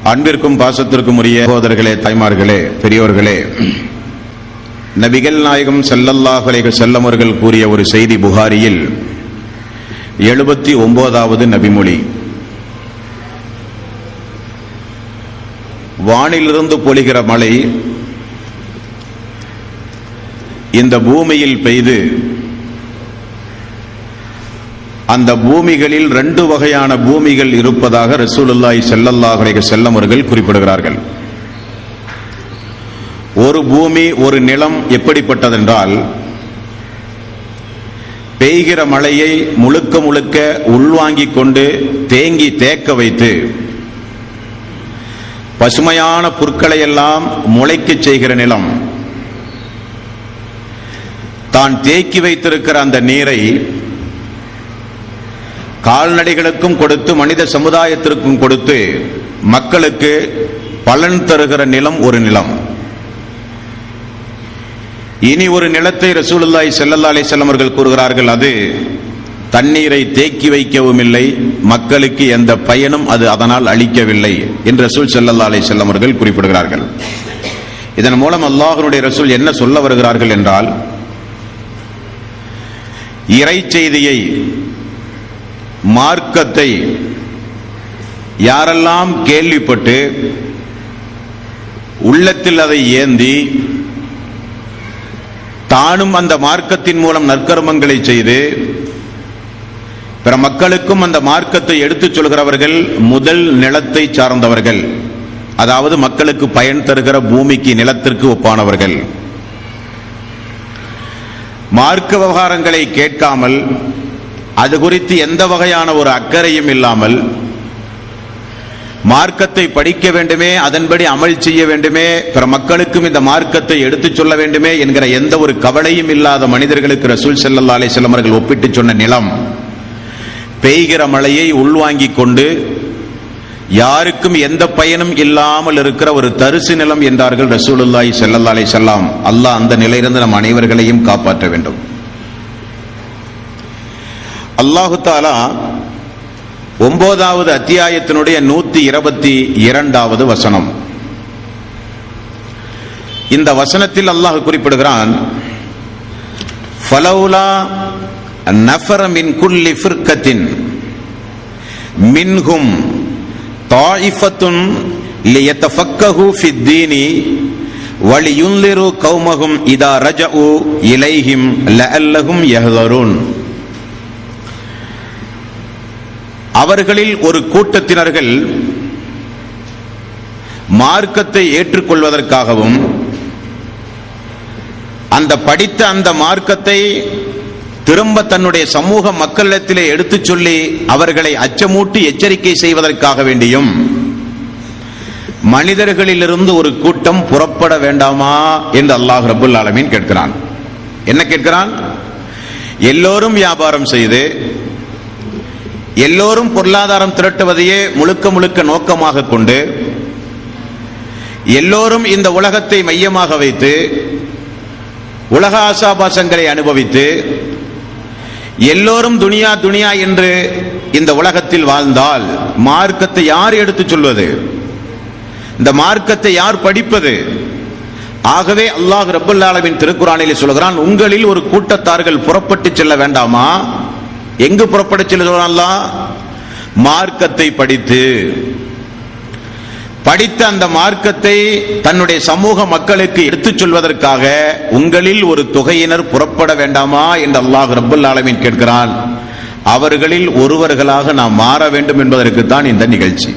அன்பிற்கும் பாசத்திற்கும் உரிய சகோதரர்களே, தாய்மார்களே, பெரியோர்களே, நபிகள் நாயகம் ஸல்லல்லாஹு அலைஹி வஸல்லம் அவர்கள் கூறிய ஒரு செய்தி புகாரியில் 79வது நபிமொழி. வானிலிருந்து பொழிகிற மழை இந்த பூமியில் பெய்து அந்த பூமிகளில் 2 வகையான பூமிகள் இருப்பதாக ரசூலுல்லாஹி ஸல்லல்லாஹு அலைஹி வஸல்லம் அவர்கள் குறிப்பிடுகிறார்கள். ஒரு பூமி, ஒரு நிலம் எப்படிப்பட்டதென்றால், பெய்கிற மழையை முழுக்க முழுக்க உள்வாங்கிக் கொண்டு தேக்க வைத்து பசுமையான புற்களை எல்லாம் முளைக்கச் செய்கிற நிலம். தான் தேக்கி வைத்திருக்கிற அந்த நீரை கால்நடைகளுக்கும் கொடுத்து மனித சமுதாயத்திற்கும் கொடுத்து மக்களுக்கு பலன் தருகிற நிலம் ஒரு நிலம். இனி ஒரு நிலத்தை ரசூலுல்லாஹி ஸல்லல்லாஹு அலைஹி வஸல்லம் அவர்கள் கூறுகிறார்கள், அது தண்ணீரை தேக்கி வைக்கவும் இல்லை, மக்களுக்கு எந்த பயனும் அது அதனால் அளிக்கவில்லை என்று ரசூல் ஸல்லல்லாஹு அலைஹி வஸல்லம் அவர்கள் குறிப்பிடுகிறார்கள். இதன் மூலம் அல்லாஹ்வுடைய ரசூல் என்ன சொல்ல வருகிறார்கள் என்றால், இறை செய்தியை, மார்க்கத்தை யாரெல்லாம் கேள்விப்பட்டு உள்ளத்தில் அதை ஏந்தி தானும் அந்த மார்க்கத்தின் மூலம் நற்கர்மங்களை செய்து பிற மக்களுக்கும் அந்த மார்க்கத்தை எடுத்துச் சொல்கிறவர்கள் முதல் நிலத்தை சார்ந்தவர்கள், அதாவது மக்களுக்கு பயன் தருகிற பூமிக்கு, நிலத்திற்கு ஒப்பானவர்கள். மார்க்க விவகாரங்களை கேட்காமல், அது குறித்து எந்த வகையான ஒரு அக்கறையும் இல்லாமல், மார்க்கத்தை படிக்க வேண்டுமே, அதன்படி அமல் செய்ய வேண்டுமே, பிற மக்களுக்கும் இந்த மார்க்கத்தை எடுத்துச் சொல்ல வேண்டுமே என்கிற எந்த ஒரு கவலையும் இல்லாத மனிதர்களுக்கு ரசூல் ஸல்லல்லாஹு அலைஹி வஸல்லம் அவர்கள் ஒப்பிட்டு சொன்ன நிலம், பெய்கிற மழையை உள்வாங்கிக் கொண்டு யாருக்கும் எந்த பயனும் இல்லாமல் இருக்கிற ஒரு தரிசு நிலம் என்றார்கள் ரசூலுல்லாஹி ஸல்லல்லாஹு அலைஹி வஸல்லம். அல்லாஹ் அந்த நிலையிலிருந்து நம் அனைவர்களையும் காப்பாற்ற வேண்டும். அல்லாஹு தஆலா 9வது அத்தியாயத்தினுடைய 122வது வசனம். இந்த வசனத்தில் அல்லாஹ் குறிப்பிடுகிறான், ஃபலௌலா நஃபர மின் குல்லி ஃபிர்கத்தின் மின்ஹும் தாயிஃபத்துன் லியதஃபக்கஹு ஃபித்தீனி வலியுன்லிரு கௌமஹும் இதா ரஜஉ இலைஹிம் லஅல்லஹும் யஹ்தரூன். அவர்களில் ஒரு கூட்டத்தினர்கள் மார்க்கத்தை ஏற்றுக்கொள்வதற்காகவும் அந்த படித்த அந்த மார்க்கத்தை திரும்ப தன்னுடைய சமூக மக்களிடத்திலே எடுத்துச் சொல்லி அவர்களை அச்சமூட்டி எச்சரிக்கை செய்வதற்காக வேண்டியும் மனிதர்களிலிருந்து ஒரு கூட்டம் புறப்பட வேண்டாமா என்று அல்லாஹ் ரப்புல் ஆலமீன் கேட்கிறான். என்ன கேட்கிறான்? எல்லோரும் வியாபாரம் செய்து எல்லோரும் பொருளாதாரம் திரட்டுவதையே முழுக்க முழுக்க நோக்கமாக கொண்டு எல்லோரும் இந்த உலகத்தை மையமாக வைத்து உலக ஆசாபாசங்களை அனுபவித்து எல்லோரும் துனியா துனியா என்று இந்த உலகத்தில் வாழ்ந்தால் மார்க்கத்தை யார் எடுத்துச் சொல்வது? இந்த மார்க்கத்தை யார் படிப்பது? ஆகவே அல்லாஹ் ரப்புல் ஆலமீன் திருக்குர்ஆனிலே சொல்கிறான், உங்களில் ஒரு கூட்டத்தார்கள் புறப்பட்டு செல்ல வேண்டாமா? எங்கு புறப்பட்டு செல்கிறான் அல்லாஹ்? மார்க்கத்தை படித்த அந்த மார்க்கத்தை தன்னுடைய சமூக மக்களுக்கு எடுத்துச் சொல்வதற்காக உங்களில் ஒரு தொகையினர் புறப்பட வேண்டாமா என்று அல்லாஹ் ரப்புல் ஆலமீன் கேட்கிறான். அவர்களில் ஒருவர்களாக நாம் மாற வேண்டும் என்பதற்கு தான் இந்த நிகழ்ச்சி.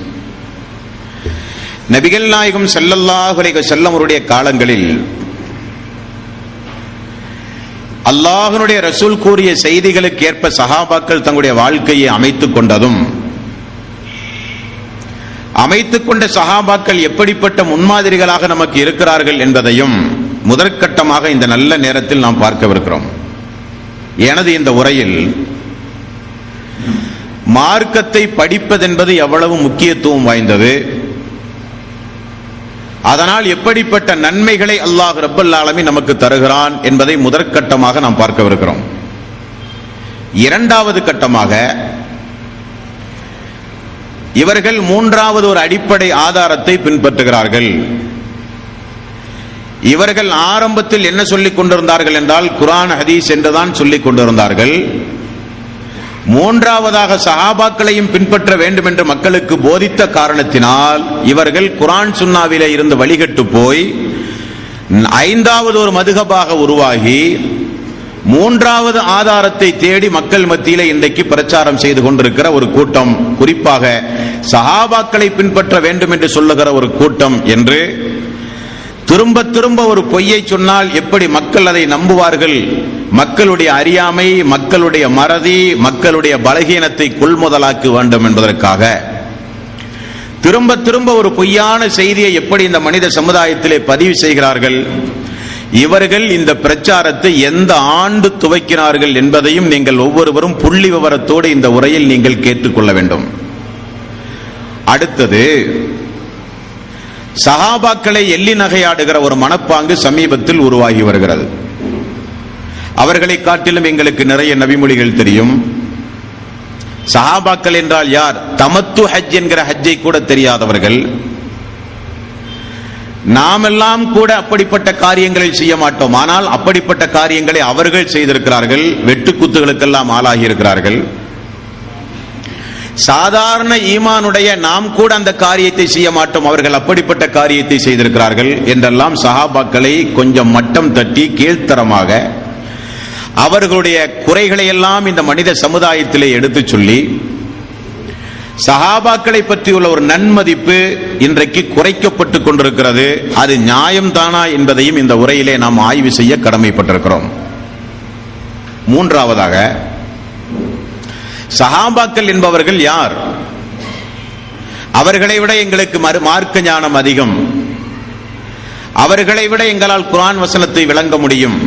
நபிகள் நாயகம் ஸல்லல்லாஹு அலைஹி வஸல்லம் அவருடைய காலங்களில் அல்லாஹ்வுடைய ரசூல் கூறிய செய்திகளுக்கு ஏற்ப சஹாபாக்கள் தங்களுடைய வாழ்க்கையை அமைத்துக் கொண்டதும், அமைத்துக் கொண்ட சஹாபாக்கள் எப்படிப்பட்ட முன்மாதிரிகளாக நமக்கு இருக்கிறார்கள் என்பதையும் முதற்கட்டமாக இந்த நல்ல நேரத்தில் நாம் பார்க்கவிருக்கிறோம். எனது இந்த உரையில் மார்க்கத்தை படிப்பதென்பது எவ்வளவு முக்கியத்துவம் வாய்ந்தது, அதனால் எப்படிப்பட்ட நன்மைகளை அல்லாஹ் ரப்பல் ஆலமீன் நமக்கு தருகிறான் என்பதை முதற்கட்டமாக நாம் பார்க்கவிருக்கிறோம். இரண்டாவது கட்டமாக இவர்கள் மூன்றாவது ஒரு அடிப்படை ஆதாரத்தை பின்பற்றுகிறார்கள். இவர்கள் ஆரம்பத்தில் என்ன சொல்லிக் கொண்டிருந்தார்கள் என்றால் குர்ஆன் ஹதீஸ் என்றுதான் சொல்லிக் கொண்டிருந்தார்கள். மூன்றாவதாக சஹாபாக்களையும் பின்பற்ற வேண்டும் என்று மக்களுக்கு போதித்த காரணத்தினால் இவர்கள் குர்ஆன் சுன்னாவிலே இருந்து வழிகட்டு போய் ஐந்தாவது ஒரு மதுஹபாக உருவாகி மூன்றாவது ஆதாரத்தை தேடி மக்கள் மத்தியிலே இன்றைக்கு பிரச்சாரம் செய்து கொண்டிருக்கிற ஒரு கூட்டம், குறிப்பாக சஹாபாக்களை பின்பற்ற வேண்டும் என்று சொல்லுகிற ஒரு கூட்டம் என்று திரும்ப திரும்ப ஒரு பொய்யை சொன்னால் எப்படி மக்கள் அதை நம்புவார்கள்? மக்களுடைய அறியாமை, மக்களுடைய மறதி, மக்களுடைய பலகீனத்தை கொள்முதலாக்க வேண்டும் என்பதற்காக திரும்ப திரும்ப ஒரு பொய்யான செய்தியை எப்படி இந்த மனித சமுதாயத்திலே பதிவு செய்கிறார்கள்? இவர்கள் இந்த பிரச்சாரத்தை எந்த ஆண்டு துவக்கினார்கள் என்பதையும் நீங்கள் ஒவ்வொருவரும் புள்ளி விவரத்தோடு இந்த உரையில் நீங்கள் கேட்டுக்கொள்ள வேண்டும். அடுத்தது, சஹாபாக்களை எள்ளி நகையாடுகிற ஒரு மனப்பாங்கு சமீபத்தில் உருவாகி வருகிறது. அவர்களை காட்டிலும் எங்களுக்கு நிறைய நபிமொழிகள் தெரியும். சஹாபாக்கள் என்றால் யார்? தமத்து ஹஜ் என்கிற ஹஜ்ஜை கூட தெரியாதவர்கள். நாமெல்லாம் கூட அப்படிப்பட்ட காரியங்களை செய்ய மாட்டோம். ஆனால் அப்படிப்பட்ட காரியங்களை அவர்கள் செய்திருக்கிறார்கள். வெட்டுக்குத்துகளுக்கெல்லாம் ஆளாகி இருக்கிறார்கள். சாதாரண ஈமானுடைய நாம் கூட அந்த காரியத்தை செய்ய மாட்டோம், அவர்கள் அப்படிப்பட்ட காரியத்தை செய்திருக்கிறார்கள் என்றெல்லாம் சஹாபாக்களை கொஞ்சம் மட்டம் தட்டி கீழ்த்தரமாக அவர்களுடைய குறைகளை எல்லாம் இந்த மனித சமுதாயத்திலே எடுத்து சொல்லி சஹாபாக்களை பற்றியுள்ள ஒரு நன்மதிப்பு இன்றைக்கு குறைக்கப்பட்டு கொண்டிருக்கிறது. அது நியாயம்தானா என்பதையும் இந்த உரையிலே நாம் ஆய்வு செய்ய கடமைப்பட்டிருக்கிறோம். மூன்றாவதாக, சஹாபாக்கள் என்பவர்கள் யார்? அவர்களை விட எங்களுக்கு மார்க்க ஞானம் அதிகம், அவர்களை விட எங்களால் குர்ஆன் வசனத்தை விளங்க முடியும்,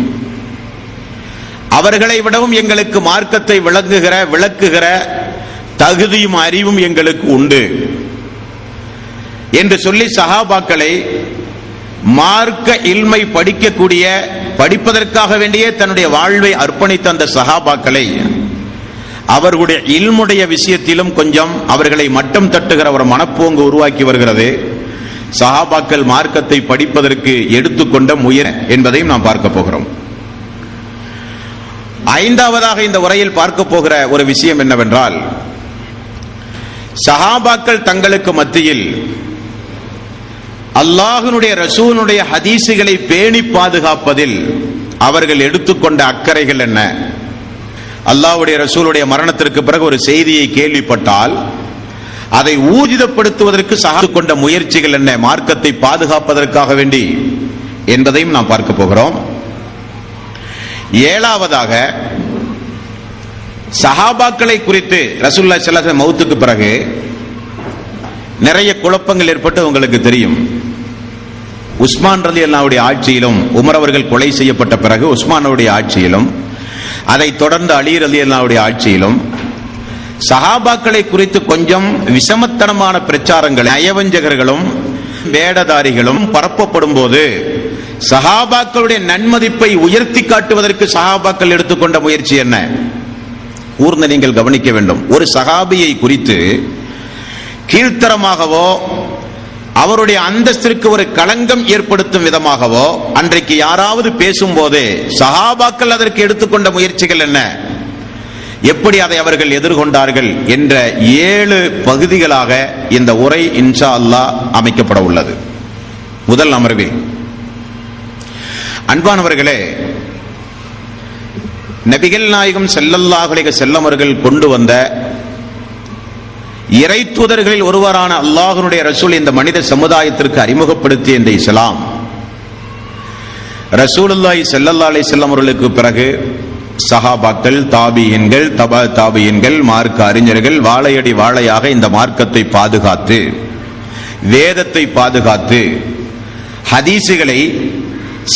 அவர்களை விடவும் எங்களுக்கு மார்க்கத்தை விளக்குகிற தகுதியும் அறிவும் எங்களுக்கு உண்டு என்று சொல்லி சஹாபாக்களை மார்க்க இல்மை படிப்பதற்காக வேண்டியே தன்னுடைய வாழ்வை அர்ப்பணித்த அந்த சஹாபாக்களை அவர்களுடைய இல்முடைய விஷயத்திலும் கொஞ்சம் அவர்களை மட்டம் தட்டுகிற ஒரு மனப்போங்கு உருவாக்கி வருகிறது. சஹாபாக்கள் மார்க்கத்தை படிப்பதற்கு எடுத்துக்கொண்ட முயற்சி என்பதையும் நாம் பார்க்க போகிறோம். ஐந்தாவதாக இந்த உரையில் பார்க்க போகிற ஒரு விஷயம் என்னவென்றால், சஹாபாக்கள் தங்களுக்கு மத்தியில் அல்லாஹ்வுடைய ரசூலுடைய ஹதீசுகளை பேணி பாதுகாப்பதில் அவர்கள் எடுத்துக்கொண்ட அக்கறைகள் என்ன? அல்லாஹ்வுடைய ரசூலுடைய மரணத்திற்கு பிறகு ஒரு செய்தியை கேள்விப்பட்டால் அதை ஊர்ஜிதப்படுத்துவதற்கு கொண்ட முயற்சிகள் என்ன, மார்க்கத்தை பாதுகாப்பதற்காக வேண்டி என்பதையும் நாம் பார்க்க போகிறோம். ஏழாவதாக, சஹாபாக்களை குறித்து ரசூலுல்லாஹி ஸல்லல்லாஹு அலைஹி வஸல்லம் மௌத்துக்கு பிறகு நிறைய குழப்பங்கள் ஏற்பட்டு உங்களுக்கு தெரியும். உஸ்மான் ரலியல்லாஹுடைய ஆட்சியிலும், உமர் அவர்கள் கொலை செய்யப்பட்ட பிறகு உஸ்மானுடைய ஆட்சியிலும், அதை தொடர்ந்து அலி ரலியல்லாஹுடைய ஆட்சியிலும் சஹாபாக்களை குறித்து கொஞ்சம் விஷமத்தனமான பிரச்சாரங்கள் நயவஞ்சகர்களும் வேடதாரிகளும் பரப்பப்படும் போது சஹாபாக்களுடைய நன்மதிப்பை உயர்த்தி காட்டுவதற்கு சஹாபாக்கள் எடுத்துக்கொண்ட முயற்சி என்ன? கூர்ந்து நீங்கள் கவனிக்க வேண்டும். ஒரு சஹாபியை குறித்து கீழ்த்தரமாகவோ அவருடைய அந்தஸ்திற்கு ஒரு களங்கம் ஏற்படுத்தும் விதமாகவோ அன்றைக்கு யாராவது பேசும்போது சஹாபாக்கள் அதற்கு எடுத்துக்கொண்ட முயற்சிகள் என்ன, எப்படி அதை அவர்கள் எதிர்கொண்டார்கள் என்ற 7 பகுதிகளாக இந்த உரை இன்ஷா அல்லாஹ் அமைக்கப்பட உள்ளது. முதல் அமர்வில் அன்பானவர்களே, நபிகள் நாயகம் ஸல்லல்லாஹு அலைஹி வஸல்லம் அவர்கள் கொண்டு வந்த இறை தூதர்களில் ஒருவரான அல்லாஹ்வுடைய ரசூல் இந்த மனித சமுதாயத்திற்கு அறிமுகப்படுத்திய இந்த இஸ்லாம், ரசூலுல்லாஹி ஸல்லல்லாஹு அலைஹி வஸல்லம் அவர்களுக்கு பிறகு சஹாபாக்கள், தாபியீன்கள், தபா தாபியீன்கள், மார்க்க அறிஞர்கள் வாழையடி வாழையாக இந்த மார்க்கத்தை பாதுகாத்து, வேதத்தை பாதுகாத்து, ஹதீசுகளை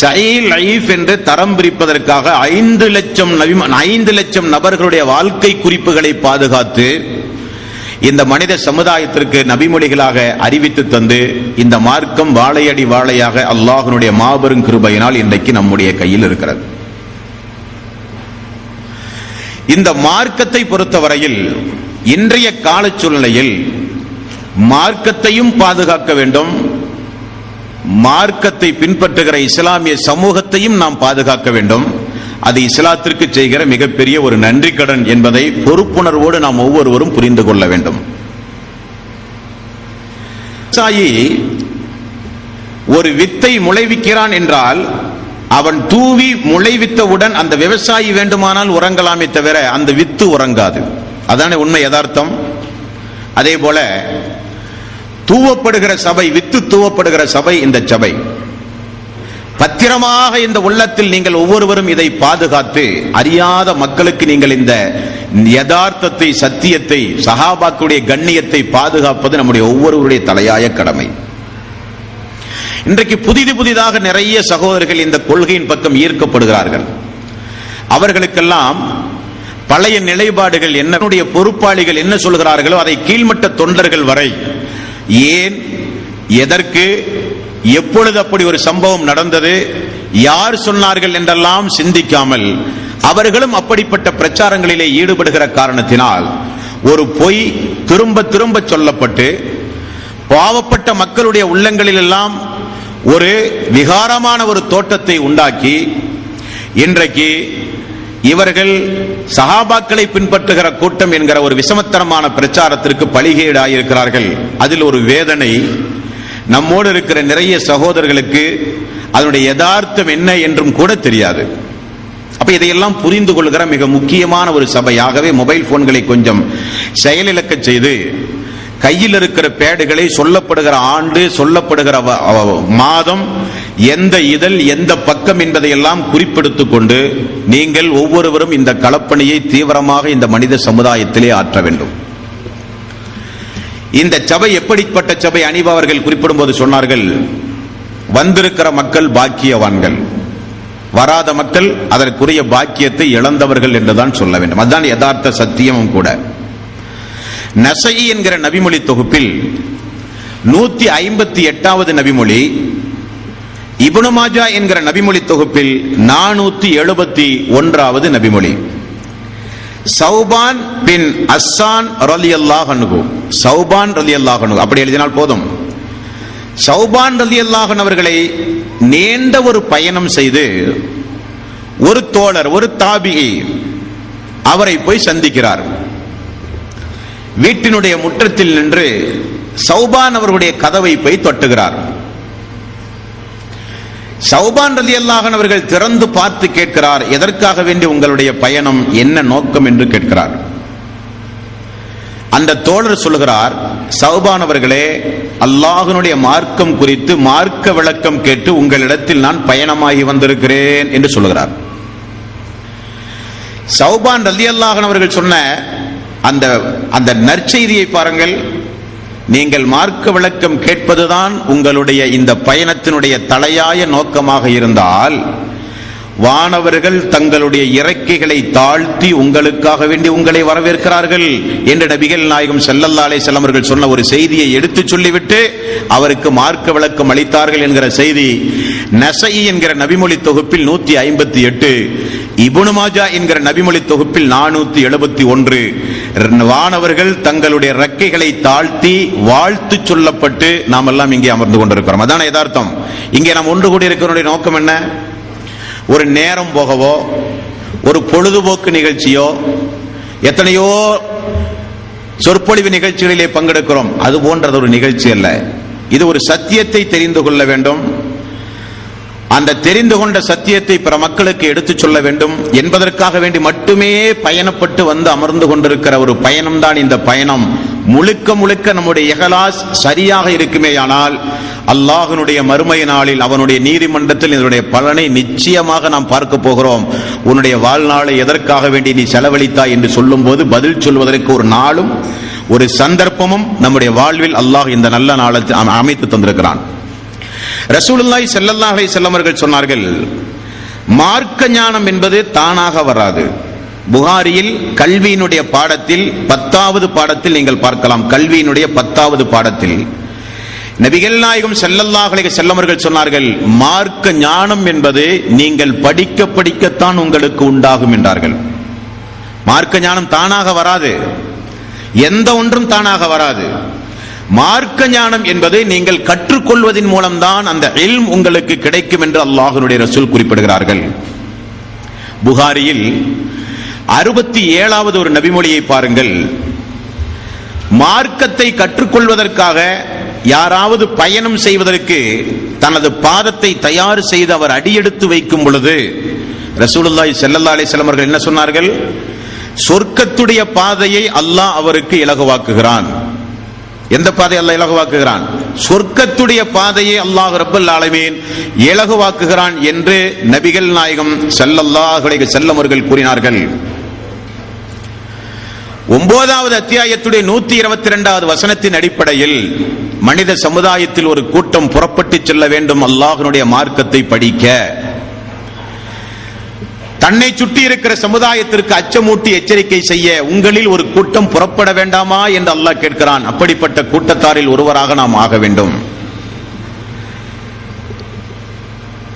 சஹீஹ் லயீஃப் என்று தரம் பிரிப்பதற்காக 5 லட்சம் நபர்களுடைய வாழ்க்கை குறிப்புகளை பாதுகாத்து இந்த மனித சமுதாயத்திற்கு நபிமொழிகளாக அறிவித்து தந்து இந்த மார்க்கம் வாழையடி வாழையாக அல்லாஹ்வுடைய மாபெரும் கிருபையினால் இன்றைக்கு நம்முடைய கையில் இருக்கிறது. இந்த மார்க்கத்தை பொறுத்தவரையில் இன்றைய கால சூழ்நிலையில் மார்க்கத்தையும் பாதுகாக்க வேண்டும், மார்க்கத்தை பின்பற்றுகிற இஸ்லாமிய சமூகத்தையும் நாம் பாதுகாக்க வேண்டும். அது இஸ்லாத்திற்கு செய்கிற மிகப்பெரிய ஒரு நன்றி கடன் என்பதை பொறுப்புணர்வோடு நாம் ஒவ்வொருவரும் புரிந்து கொள்ள வேண்டும். விவசாயி ஒரு வித்தை முளைவிக்கிறான் என்றால் அவன் தூவி முளைவித்தவுடன் அந்த விவசாயி வேண்டுமானால் உறங்கலாமே தவிர அந்த வித்து உறங்காது. அதானே உண்மை, யதார்த்தம். அதே போல தூவப்படுகிற சபை, வித்து தூவப்படுகிற சபை இந்த சபை. பத்திரமாக இந்த உள்ளத்தில் நீங்கள் ஒவ்வொருவரும் இதை பாதுகாத்து, அறியாத மக்களுக்கு நீங்கள் இந்த யதார்த்தத்தை, சத்தியத்தை, சஹாபாக்களுடைய கண்ணியத்தை பாதுகாப்பது நம்முடைய ஒவ்வொருவருடைய தலையாய கடமை. இன்றைக்கு புதிதாக நிறைய சகோதரர்கள் இந்த கொள்கையின் பக்கம் ஈர்க்கப்படுகிறார்கள். அவர்களுக்கெல்லாம் பழைய நிலைப்பாடுகள் என்னுடைய பொறுப்பாளிகள் என்ன சொல்கிறார்களோ அதை கீழ்மட்ட தொண்டர்கள் வரை ஏன், எதற்கு, எப்பொழுது அப்படி ஒரு சம்பவம் நடந்தது, யார் சொன்னார்கள் என்றெல்லாம் சிந்திக்காமல் அவர்களும் அப்படிப்பட்ட பிரச்சாரங்களிலே ஈடுபடுகிற காரணத்தினால் ஒரு பொய் திரும்ப திரும்ப சொல்லப்பட்டு பாவப்பட்ட மக்களுடைய உள்ளங்களில் எல்லாம் ஒரு விகாரமான ஒரு தோட்டத்தை உண்டாக்கி இன்றைக்கு இவர்கள் சஹாபாக்களை பின்பற்றுகிற கூட்டம் என்கிற ஒரு விஷமத்தனமான பிரச்சாரத்திற்கு பலிகேடாயிருக்கிறார்கள். அதில் ஒரு வேதனை நம்மோடு இருக்கிற நிறைய சகோதரர்களுக்கு அதனுடைய யதார்த்தம் என்ன என்றும் கூட தெரியாது. அப்ப இதையெல்லாம் புரிந்து கொள்கிற மிக முக்கியமான ஒரு சபையாகவே மொபைல் போன்களை கொஞ்சம் செயலிழக்க செய்து கையில் இருக்கிற பேடுகளை சொல்லப்படுகிற ஆண்டு, சொல்லப்படுகிற மாதம், எந்த இதழ், எந்த பக்கம் என்பதையெல்லாம் குறிப்பெடுத்துக் கொண்டு நீங்கள் ஒவ்வொருவரும் இந்த களப்பணியை தீவிரமாக இந்த மனித சமுதாயத்திலே ஆற்ற வேண்டும். இந்த சபை எப்படிப்பட்ட சபை? அனிபா அவர்கள் குறிப்பிடும் போது சொன்னார்கள், வந்திருக்கிற மக்கள் பாக்கியவான்கள், வராத மக்கள் அதற்குரிய பாக்கியத்தை இழந்தவர்கள் என்றுதான் சொல்ல வேண்டும். அதுதான் யதார்த்த சத்தியமும் கூட. நசஈ என்கிற நபிமொழி தொகுப்பில் 158வது நபிமொழி, இப்னு மாஜா என்கிற நபிமொழி தொகுப்பில் 471வது நபிமொழி. சௌபான் பின் அஸ்ஸான் ரலியல்லாஹு அன்ஹு, சௌபான் ரலியல்லாஹு அன்ஹு அப்படி எழுதினால் போதும். சௌபான் ரலியல்லாஹு அன்ஹு அவர்களை நீண்ட ஒரு பயணம் செய்து ஒரு தோழர், ஒரு தாபிஈ அவரை போய் சந்திக்கிறார். வீட்டினுடைய முற்றத்தில் நின்று சௌபான் அவர்களுடைய கதவை போய் தட்டுகிறார். சௌபான் ரலியல்லாஹு அன்ஹு அவர்கள் திறந்து பார்த்து கேட்கிறார், எதற்காக வேண்டி உங்களுடைய பயணம், என்ன நோக்கம் என்று கேட்கிறார். அந்த தோழர் சொல்லுகிறார், சௌபான் அவர்களே, அல்லாஹ்வினுடைய மார்க்கம் குறித்து மார்க்க விளக்கம் கேட்டு உங்களிடத்தில் நான் பயணமாகி வந்திருக்கிறேன் என்று சொல்லுகிறார். சௌபான் ரலியல்லாஹு அன்ஹு அவர்கள் சொன்ன அந்த நற்செய்தியை பாருங்கள். நீங்கள் மார்க்க விளக்கம் கேட்பதுதான் உங்களுடைய இந்த பயணத்தினுடைய தலையாய நோக்கமாக இருந்தால், வானவர்கள் தங்களுடைய இறக்கைகளை தாழ்த்தி உங்களுக்காக வேண்டி உங்களை வரவேற்கிறார்கள் என்று நபிகள் நாயகம் ஸல்லல்லாஹு அலைஹி வஸல்லம் அவர்கள் சொன்ன ஒரு செய்தியை எடுத்து சொல்லிவிட்டு அவருக்கு மார்க்க விளக்கம் அளித்தார்கள் என்கிற செய்தி நஸஈ என்கிற நபிமொழி தொகுப்பில் 158, இப்னு மாஜா என்கிற நபிமொழி தொகுப்பில் 471. வானவர்கள் தங்களுடைய இறக்கைகளை தாழ்த்தி வாழ்த்து சொல்லப்பட்டு நாம் எல்லாம் இங்கே அமர்ந்து கொண்டிருக்கிறோம். அதான யதார்த்தம். இங்கே நாம் ஒன்று கூடி இருக்கிற நோக்கம் என்ன? ஒரு நேரம் போகவோ, ஒரு பொழுதுபோக்கு நிகழ்ச்சியோ, எத்தனையோ சொற்பொழிவு நிகழ்ச்சிகளிலே பங்கெடுக்கிறோம், அது போன்றது ஒரு நிகழ்ச்சி அல்ல. இது ஒரு சத்தியத்தை தெரிந்து கொள்ள வேண்டும். அந்த தெரிந்து கொண்ட சத்தியத்தை பிற மக்களுக்கு எடுத்துச் சொல்ல வேண்டும் என்பதற்காக வேண்டி மட்டுமே பயணப்பட்டு வந்து அமர்ந்து கொண்டிருக்கிற ஒரு பயணம்தான் இந்த பயணம். முழுக்க முழுக்க நம்முடைய இஹ்லாஸ் சரியாக இருக்குமேயானால் அல்லாஹ்வினுடைய மறுமை நாளில் அவனுடைய நீதிமன்றத்தில் இதனுடைய பலனை நிச்சயமாக நாம் பார்க்க போகிறோம். உன்னுடைய வாழ்நாளை எதற்காக வேண்டி நீ செலவழித்தாய் என்று சொல்லும் போது பதில் சொல்வதற்கு ஒரு நாளும் ஒரு சந்தர்ப்பமும் நம்முடைய வாழ்வில் அல்லாஹ் இந்த நல்ல நாளை அமைத்து தந்திருக்கிறான். ரசூலுல்லாஹி ஸல்லல்லாஹு அலைஹி வஸல்லம் அவர்கள் சொன்னார்கள், மார்க்க ஞானம் என்பது தானாக வராது. புகாரியில் கல்வியினுடைய பாடத்தில் 10வது பாடத்தில் நீங்கள் பார்க்கலாம். கல்வியினுடைய 10வது பாடத்தில் நபிகள் நாயகம் ஸல்லல்லாஹு அலைஹி வஸல்லம் அவர்கள் சொன்னார்கள், மார்க்க ஞானம் என்பது நீங்கள் படிக்க படிக்கத்தான் உங்களுக்கு உண்டாகும் என்றார்கள். மார்க்க ஞானம் தானாக வராது, எந்த ஒன்றும் தானாக வராது. மார்க்க ஞானம் என்பது நீங்கள் கற்றுக்கொள்வதன் மூலம்தான் அந்த இல்ம் உங்களுக்கு கிடைக்கும் என்று அல்லாஹ்வுடைய ரசூல் குறிப்பிடுகிறார்கள். புகாரியில் 67வது ஒரு நபிமொழியை பாருங்கள். மார்க்கத்தை கற்றுக்கொள்வதற்காக யாராவது பயணம் செய்வதற்கு தனது பாதத்தை தயார் செய்து அவர் அடியெடுத்து வைக்கும் பொழுது ரசூலுல்லாஹி ஸல்லல்லாஹு அலைஹி வஸல்லம் அவர்கள் என்ன சொன்னார்கள்? சொர்க்கத்துடைய பாதையை அல்லாஹ் அவருக்கு இலகுவாக்குகிறான். எந்த பாதையை அல்லாஹ் இலகுவாக்குகிறான்? சொர்க்கத்துடைய பாதையை அல்லாஹ் ரப்பல் ஆலமீன் இலகுவாக்குகிறான் என்று நபிகள் நாயகம் ஸல்லல்லாஹு அலைஹி வஸல்லம் அவர்கள் கூறினார்கள். 9வது அத்தியாயத்துடைய 122வது வசனத்தின் அடிப்படையில் மனித சமுதாயத்தில் ஒரு கூட்டம் புறப்பட்டு செல்ல வேண்டும் அல்லாஹ்வுடைய மார்க்கத்தை படிக்க. தன்னை சுற்றி இருக்கிற சமுதாயத்திற்கு அச்சமூட்டி எச்சரிக்கை செய்ய உங்களில் ஒரு கூட்டம் புறப்பட வேண்டாமா என்று அல்லாஹ் கேட்கிறான். அப்படிப்பட்ட கூட்டத்தாரில் ஒருவராக நாம் ஆக வேண்டும்.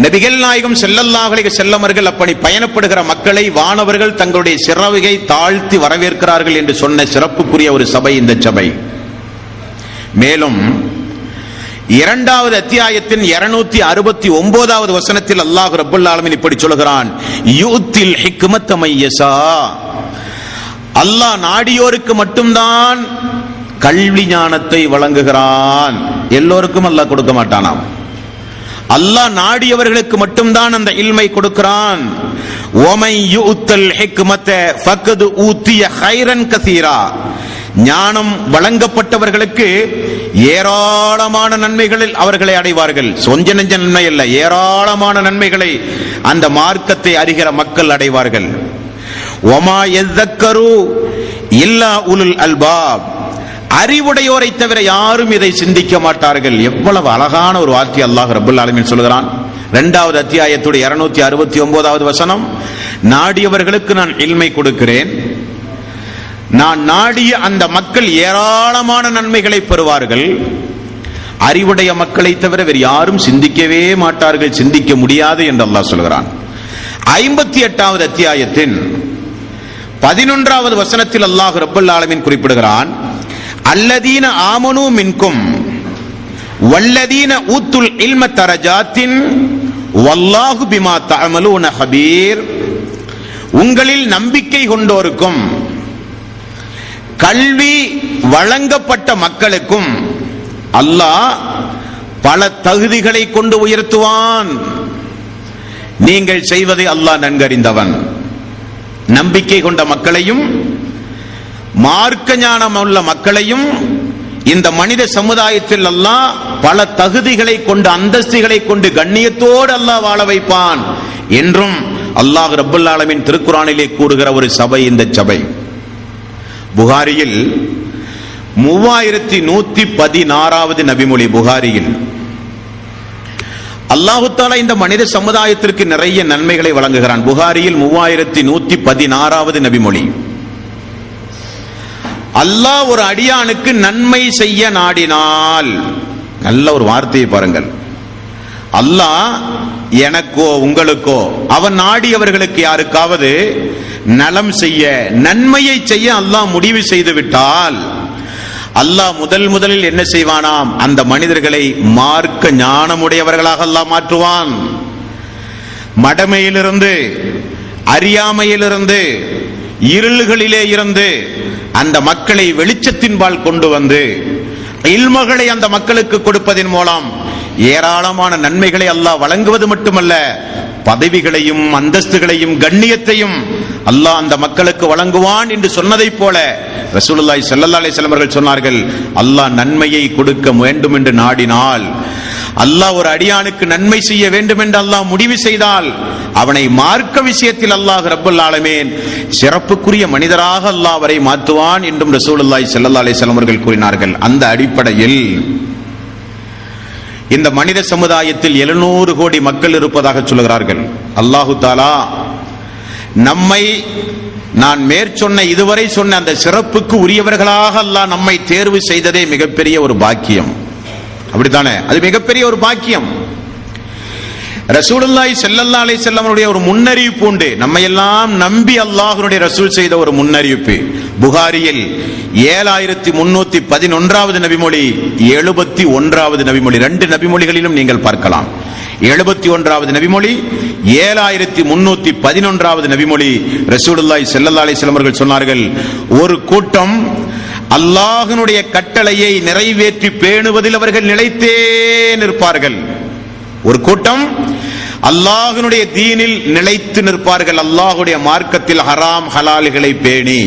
நபிகள் நாயகம் ஸல்லல்லாஹு அலைஹி வஸல்லம் அவர்கள் அப்படி பயணப்படுகிற மக்களை வானவர்கள் தங்களுடைய சிறகை தாழ்த்தி வரவேற்கிறார்கள் என்று சொன்ன சிறப்புக்குரிய ஒரு சபை இந்த சபை. மேலும் 2வது அத்தியாயத்தின் 269வது வசனத்தில் அல்லாஹ் ரப்பல் ஆலமீன் இப்படி சொல்கிறான், யூத்தில் ஹிக்மத மையஸா. அல்லாஹ் நாடியோருக்கு மட்டும்தான் கல்வி ஞானத்தை வழங்குகிறான், எல்லோருக்கும் அல்லாஹ் கொடுக்க மாட்டானாம். அல்லாஹ் நாடியவர்களுக்கு மட்டும்தான் அந்த இல்மை கொடுக்கிறான். ஓமை யூத்தல் ஹிக்மத ஃபக்து ஊத்திய ஹைரன் கஸீரா. ஞானம் வழங்கப்பட்டவர்களுக்கு ஏராளமான நன்மைகளில் அவர்களை அடைவார்கள். சொஞ்ச நெஞ்ச நன்மை அல்ல, ஏராளமான நன்மைகளை அந்த மார்க்கத்தை அறிகிற மக்கள் அடைவார்கள். ஒமா யذكரு இல்லா உலுல் அல்பாப். அறிவுடையோரை தவிர யாரும் இதை சிந்திக்க மாட்டார்கள். எவ்வளவு அழகான ஒரு வார்த்தை அல்லாஹ் ரப்பல் ஆலமீன் சொல்கிறான். 2வது அத்தியாயத்துடைய 269வது வசனம், நாடியவர்களுக்கு நான் இல்மை கொடுக்கிறேன், நான் நாடிய அந்த மக்கள் ஏராளமான நன்மைகளை பெறுவார்கள். அறிவுடைய மக்களை தவிர வேறு யாரும் சிந்திக்கவே மாட்டார்கள், சிந்திக்க முடியாது என்று அல்லாஹ் சொல்கிறான். 58வது அத்தியாயத்தின் 11வது வசனத்தில் அல்லாஹ் ரப்பல் ஆலமீன் குறிப்பிடுகிறான், அல்லதீன ஆமனு மின்கும் வல்லதீன ஊத்துல் இல்ம தரஜாத்தின் வல்லாஹு பிமா தஅமலூன ஹபீர். உங்களில் நம்பிக்கை கொண்டோருக்கும் கல்வி வழங்கப்பட்ட மக்களுக்கும் அல்லாஹ் பல தகுதிகளை கொண்டு உயர்த்துவான். நீங்கள் செய்வதை அல்லாஹ் நன்கறிந்தவன். நம்பிக்கை கொண்ட மக்களையும் மார்க்க ஞானம் உள்ள மக்களையும் இந்த மனித சமுதாயத்தில் அல்லாஹ் பல தகுதிகளை கொண்டு அந்தஸ்துகளை கொண்டு கண்ணியத்தோடு அல்லாஹ் வாழ வைப்பான் என்றும் அல்லாஹ் ரப்பல் ஆலமீன் திருக்குர்ஆனிலே கூறுகிற ஒரு சபை இந்த சபை. புகாரியில் 3116வது நபிமொழி. புகாரியில் அல்லாஹ் தஆலா இந்த மனித சமுதாயத்திற்கு நிறைய நன்மைகளை வழங்குகிறான். புகாரியில் 3116வது நபிமொழி. அல்லாஹ் ஒரு அடியானுக்கு நன்மை செய்ய நாடினால், நல்ல ஒரு வார்த்தையை பாருங்கள், அல்லாஹ் எனக்கோ உங்களுக்கோ அவன் நாடியவர்களுக்கு யாருக்காவது நலம் செய்ய நன்மையை செய்ய அல்லாஹ் முடிவு செய்து விட்டால் அல்லாஹ் முதலில் என்ன செய்வானாம்? அந்த மனிதர்களை மார்க்க ஞானமுடையவர்களாக அல்லாஹ் மாற்றுவான். மடமையிலிருந்து, அறியாமையிலிருந்து, இருள்களிலே இருந்து அந்த மக்களை வெளிச்சத்தின்பால் கொண்டு வந்து இல்மகளை அந்த மக்களுக்கு கொடுப்பதன் மூலம் ஏராளமான நன்மைகளை அல்லாஹ் வழங்குவது மட்டுமல்ல, பதவிகளையும் அந்தஸ்துகளையும் கண்ணியத்தையும் அல்லாஹ் அந்த மக்களுக்கு வழங்குவான் என்று சொன்னதைப் போல ரசூலுல்லாஹி ஸல்லல்லாஹு அலைஹி வஸல்லம் அவர்கள் சொன்னார்கள், அல்லாஹ் நன்மையை கொடுக்க வேண்டும் என்று நாடினால், அல்லாஹ் ஒரு அடியானுக்கு நன்மை செய்ய வேண்டும் என்று அல்லாஹ் முடிவு செய்தால் அவனை மார்க்க விஷயத்தில் அல்லாஹ் ரப்பல் ஆலமீன் சிறப்புக்குரிய மனிதராக அல்லாஹ் அவரை மாற்றுவான் என்றும் ரசூலுல்லாஹி ஸல்லல்லாஹு அலைஹி வஸல்லம் அவர்கள் கூறினார்கள். அந்த அடிப்படையில் இந்த மனித சமுதாயத்தில் 700 கோடி மக்கள் இருப்பதாக சொல்கிறார்கள். அல்லாஹு தஆலா நம்மை, நான் மேற்சொன்ன இதுவரை சொன்ன அந்த சிறப்புக்கு உரியவர்களாக அல்லாஹ் நம்மை தேர்வு செய்ததே மிகப்பெரிய ஒரு பாக்கியம். அப்படித்தானே? அது மிகப்பெரிய ஒரு பாக்கியம். ரசூலுல்லாஹி ஸல்லல்லாஹு அலைஹி வஸல்லம் ஒரு முன்னறிவிப்பு உண்டு. நம்ம எல்லாம் நம்பி அல்லாஹ்வுடைய ரசூல் செய்த ஒரு முன்னறிவிப்பு. புகாரியில் 7311வது நபிமொழி, 71வது நபிமொழி, 2 நபிமொழிகளிலும் நீங்கள் பார்க்கலாம். 71வது நபிமொழி, 7311வது நபிமொழி. ரசூலுல்லாஹி ஸல்லல்லாஹு அலைஹி வஸல்லம் அவர்கள் சொன்னார்கள், ஒரு கூட்டம் அல்லாஹ்வுடைய கட்டளையை நிறைவேற்றி பேணுவதில் அவர்கள் நிலைத்தே நிற்பார்கள். ஒரு கூட்டம் அல்லாஹ்வுடைய தீனில் நிலைத்து நிற்பார்கள், அல்லாஹ்வுடைய மார்க்கத்தில் ஹராம் ஹலால்களை பேணி.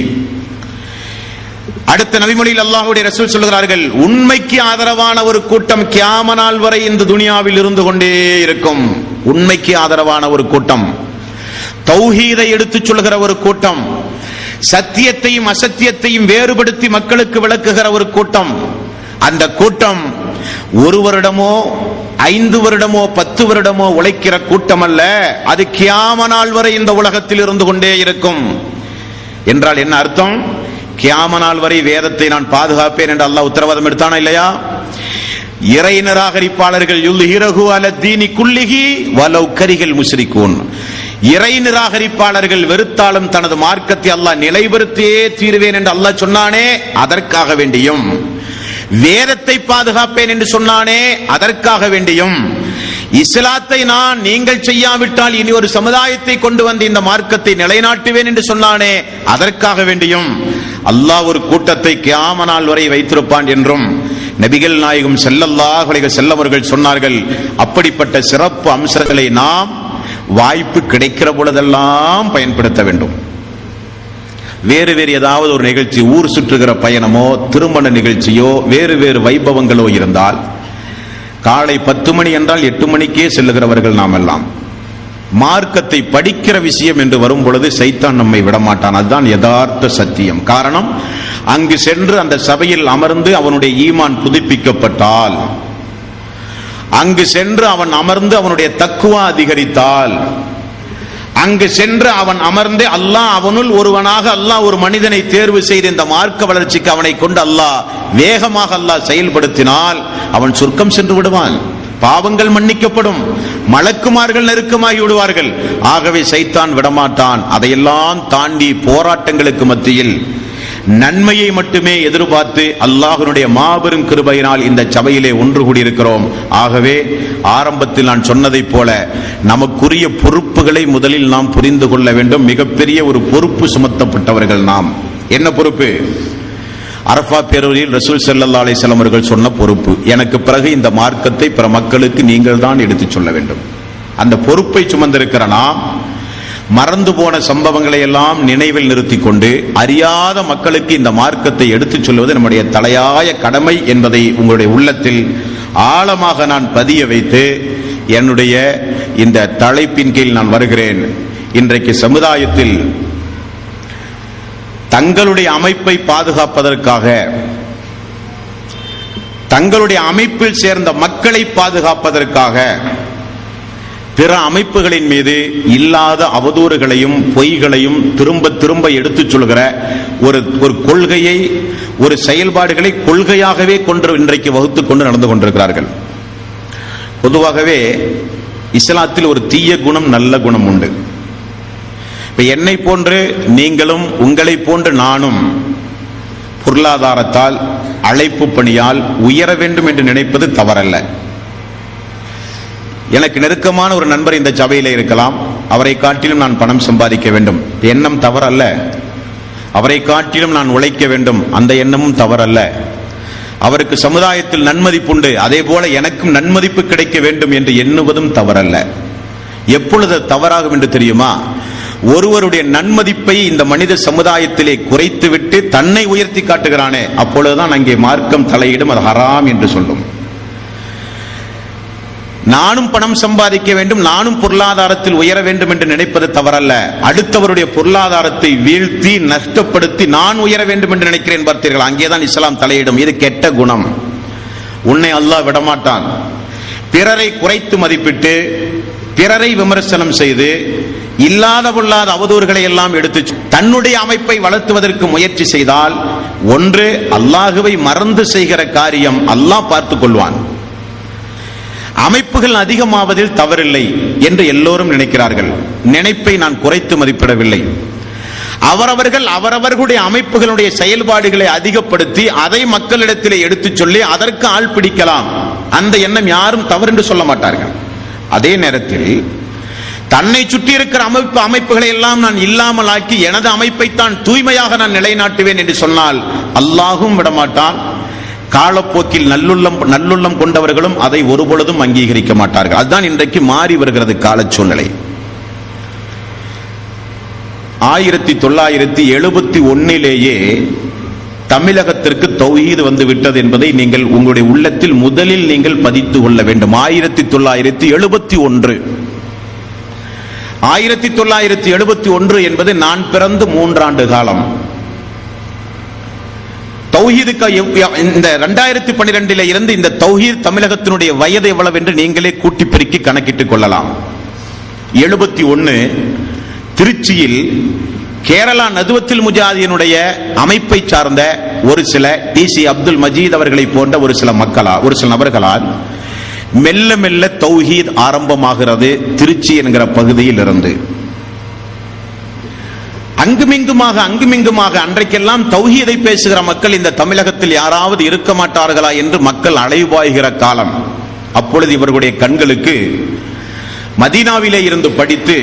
அடுத்த நபிமொழியில் அல்லாஹ்வுடைய ரசூல் சொல்கிறார்கள், உண்மைக்கு ஆதரவான ஒரு கூட்டம் கியாம நாள் வரை இந்த துனியாவில் இருந்து கொண்டே இருக்கும். உண்மைக்கு ஆதரவான ஒரு கூட்டம், தௌஹீதை எடுத்துச் சொல்கிற ஒரு கூட்டம், சத்தியத்தையும் அசத்தியத்தையும் வேறுபடுத்தி மக்களுக்கு விளக்குகிற ஒரு கூட்டம். அந்த கூட்டம் 1 வருடமோ 5 வருடமோ 10 வருடமோ உழைக்கிற கூட்டம் அல்ல, அது கியாம நாள் வரை இந்த உலகத்தில் இருந்து கொண்டே இருக்கும். என்றால் என்ன அர்த்தம்? கியாம நாள் வரை வேதத்தை நான் பாதுகாப்பேன் என்று அல்லாஹ் உத்தரவாதம் எடுத்தானா இல்லையா? இறை நிராகரிப்பாளர்கள் யுல்ஹிரஹு அலத்தீனி குல்லிஹி வலவ் கரிஹல் முஸ்ரிகூன், இறை நிராகரிப்பாளர்கள் வெறுத்தாலும் தனது மார்க்கத்தை அல்லாஹ் நிலைபெறுத்தியே தீருவேன் என்று அல்லாஹ் சொன்னானே, அதற்காக வேண்டியும், வேதத்தை பாதுகாப்பேன் என்று சொன்னானே, அதற்காக வேண்டியும், இஸ்லாத்தை நான் நீங்கள் செய்யாவிட்டால் இனி ஒரு சமுதாயத்தை கொண்டு வந்து இந்த மார்க்கத்தை நிலைநாட்டுவேன் என்று சொன்னானே, அதற்காக வேண்டியும் அல்லாஹ் ஒரு கூட்டத்தை கியாம நாள் வரை வைத்திருப்பான் என்றும் நபிகள் நாயகம் ஸல்லல்லாஹு அலைஹி வஸல்லம் அவர்கள் சொன்னார்கள். அப்படிப்பட்ட சிறப்பு அம்சங்களை நாம் வாய்ப்பு கிடைக்கிற பொழுதெல்லாம் பயன்படுத்த வேண்டும். வேறு வேறு ஏதாவது ஒரு நிகழ்ச்சி, ஊர் சுற்றுகிற பயணமோ திருமண நிகழ்ச்சியோ வேறு வேறு வைபவங்களோ இருந்தால், காலை 10 மணி என்றால் 8 மணிக்கே செல்லுகிறவர்கள் நாம் எல்லாம். மார்க்கத்தை படிக்கிற விஷயம் என்று வரும் பொழுது சைத்தான் நம்மை விடமாட்டான். அதுதான் யதார்த்த சத்தியம். காரணம், அங்கு சென்று அந்த சபையில் அமர்ந்து அவனுடைய ஈமான் புதுப்பிக்கப்பட்டால், அங்கு சென்று அவன் அமர்ந்து அவனுடைய தக்குவா அதிகரித்தால், அங்கு சென்று அவன் அமர்ந்து அல்லாஹ் அவனுள் ஒருவனாக அல்லாஹ் ஒரு மனிதனை தேர்வு செய்து இந்த மார்க்க வளர்ச்சிக்கு அவனை கொண்டு அல்லாஹ் வேகமாக அல்லாஹ் செயல்படுத்தினால் அவன் சொர்க்கம் சென்று விடுவான், பாவங்கள் மன்னிக்கப்படும், மலக்குமார்கள் நெருக்கமாகி விடுவார்கள். ஆகவே சைத்தான் விடமாட்டான். அதையெல்லாம் தாண்டி போராட்டங்களுக்கு மத்தியில் நன்மையை மட்டுமே எதிர்பார்த்து அல்லாஹ்வுடைய மாபெரும் கிருபையினால் இந்த சபையிலே ஒன்று கூடியிருக்கிறோம். ஆகவே ஆரம்பத்தில் நான் சொன்னதைப் போல நமக்குரிய பொறுப்புகளை முதலில் நாம் புரிந்து கொள்ள வேண்டும். மிகப்பெரிய ஒரு பொறுப்பு சுமத்தப்பட்டவர்கள் நாம். என்ன பொறுப்பு? அரஃபா பேரூரில் ரசூல் ஸல்லல்லாஹு அலைஹி வஸல்லம் அவர்கள் சொன்ன பொறுப்பு, எனக்கு பிறகு இந்த மார்க்கத்தை பிற மக்களுக்கு நீங்கள் தான் எடுத்துச் சொல்ல வேண்டும். அந்த பொறுப்பை சுமந்திருக்கிற நாம் மறந்து போன சம்பவங்களை எல்லாம் நினைவில் நிறுத்திக் கொண்டு அறியாத மக்களுக்கு இந்த மார்க்கத்தை எடுத்துச் சொல்வது நம்முடைய தலையாய கடமை என்பதை உங்களுடைய உள்ளத்தில் ஆழமாக நான் பதிய வைத்து என்னுடைய இந்த தலைப்பின் கீழ் நான் வருகிறேன். இன்றைக்கு சமுதாயத்தில் தங்களுடைய அமைப்பை பாதுகாப்பதற்காக, தங்களுடைய அமைப்பில் சேர்ந்த மக்களை பாதுகாப்பதற்காக பிற அமைப்புகளின் மீது இல்லாத அவதூறுகளையும் பொய்களையும் திரும்ப திரும்ப எடுத்துச் சொல்கிற ஒரு கொள்கையை, ஒரு செயல்பாடுகளை கொள்கையாகவே கொண்டு இன்றைக்கு வகுத்துக் கொண்டு நடந்து கொண்டிருக்கிறார்கள். பொதுவாகவே இஸ்லாத்தில் ஒரு தீய குணம் நல்ல குணம் உண்டு. இப்ப என்னை போன்று நீங்களும் உங்களை போன்று நானும் பொருளாதாரத்தால் அழைப்பு பணியால் உயர வேண்டும் என்று நினைப்பது தவறல்ல. எனக்கு நெருக்கமான ஒரு நண்பர் இந்த சபையிலே இருக்கலாம், அவரை காட்டிலும் நான் பணம் சம்பாதிக்க வேண்டும், எண்ணம் தவறல்ல. அவரை காட்டிலும் நான் உழைக்க வேண்டும், அந்த எண்ணமும் தவறல்ல. அவருக்கு சமுதாயத்தில் நன்மதிப்புண்டு, அதே போல எனக்கும் நன்மதிப்பு கிடைக்க வேண்டும் என்று எண்ணுவதும் தவறல்ல. எப்பொழுது தவறாகும் என்று தெரியுமா? ஒருவருடைய நன்மதிப்பை இந்த மனித சமுதாயத்திலே குறைத்துவிட்டு தன்னை உயர்த்தி காட்டுகிறானே, அப்பொழுதுதான் அங்கே மார்க்கம் தலையிடும், அது ஹராம் என்று சொல்லும். நானும் பணம் சம்பாதிக்க வேண்டும், நானும் பொருளாதாரத்தில் உயர வேண்டும் என்று நினைப்பது தவறல்ல. அடுத்தவருடைய பொருளாதாரத்தை வீழ்த்தி நஷ்டப்படுத்தி நான் உயர வேண்டும் என்று நினைக்கிறேன் பார்த்தீர்கள், அங்கேதான் இஸ்லாம் தலையிடும். இது கெட்ட குணம். உன்னை அல்லாஹ் விடமாட்டான். பிறரை குறைத்து மதிப்பிட்டு பிறரை விமர்சனம் செய்து இல்லாத பொல்லாத அவதூறுகளை எல்லாம் எடுத்து தன்னுடைய அமைப்பை வளர்த்துவதற்கு முயற்சி செய்தால், ஒன்று அல்லாஹுவை மறந்து செய்கிற காரியம் அல்லாஹ் பார்த்துக் கொள்வான். அமைப்புகள் அதிகமாவதில் தவறில்லை என்று எல்லோரும் நினைக்கிறார்கள். நினைப்பை நான் குறைத்து மதிப்பிடவில்லை. அவரவர்களுடைய அமைப்புகளுடைய செயல்பாடுகளை அதிகப்படுத்தி அதை மக்களிடத்திலே எடுத்துச் சொல்லி அதற்கு ஆள் பிடிக்கலாம். அந்த எண்ணம் யாரும் தவறு என்று சொல்ல மாட்டார்கள். அதே நேரத்தில் தன்னை சுற்றி இருக்கிற அமைப்புகளை எல்லாம் நான் இல்லாமல் ஆக்கி எனது அமைப்பை தான் தூய்மையாக நான் நிலைநாட்டுவேன் என்று சொன்னால் அல்லாஹும் விடமாட்டான். காலப்போக்கில் நல்லுள்ளம் கொண்டவர்களும் அதை ஒருபொழுதும் அங்கீகரிக்க மாட்டார்கள். அதுதான் இன்றைக்கு மாறி வருகிறது கால சூழ்நிலை. 1971 தமிழகத்திற்கு தௌஹீத் வந்து விட்டது என்பதை நீங்கள் உங்களுடைய உள்ளத்தில் முதலில் நீங்கள் பதித்து கொள்ள வேண்டும். 1971 என்பது நான் பிறந்து 3 ஆண்டு காலம். தௌஹீதுக்கு இந்த 2012 இருந்து இந்த தௌஹீத் தமிழகத்தினுடைய வயது எவ்வளவு என்று நீங்களே கூட்டி பெருக்கி கணக்கிட்டுக் கொள்ளலாம். 71 திருச்சியில் கேரளா நதுவத்தில் முஜாஹிதீனுடைய அமைப்பை சார்ந்த ஒரு சில டிசி அப்துல் மஜீத் அவர்களை போன்ற ஒரு சில நபர்களால் மெல்ல மெல்ல தௌஹீத் ஆரம்பமாகிறது. திருச்சி என்கிற பகுதியில் இருந்து அங்குமிங்குமாக அன்றைக்கெல்லாம் தௌஹீதை பேசுகிற மக்கள் இந்த தமிழகத்தில் யாராவது இருக்க மாட்டார்களா என்று மக்கள் அலைவாய்கிற காலம். அப்பொழுது இவர்களுடைய கண்களுக்கு மதீனாவிலே இருந்து படித்து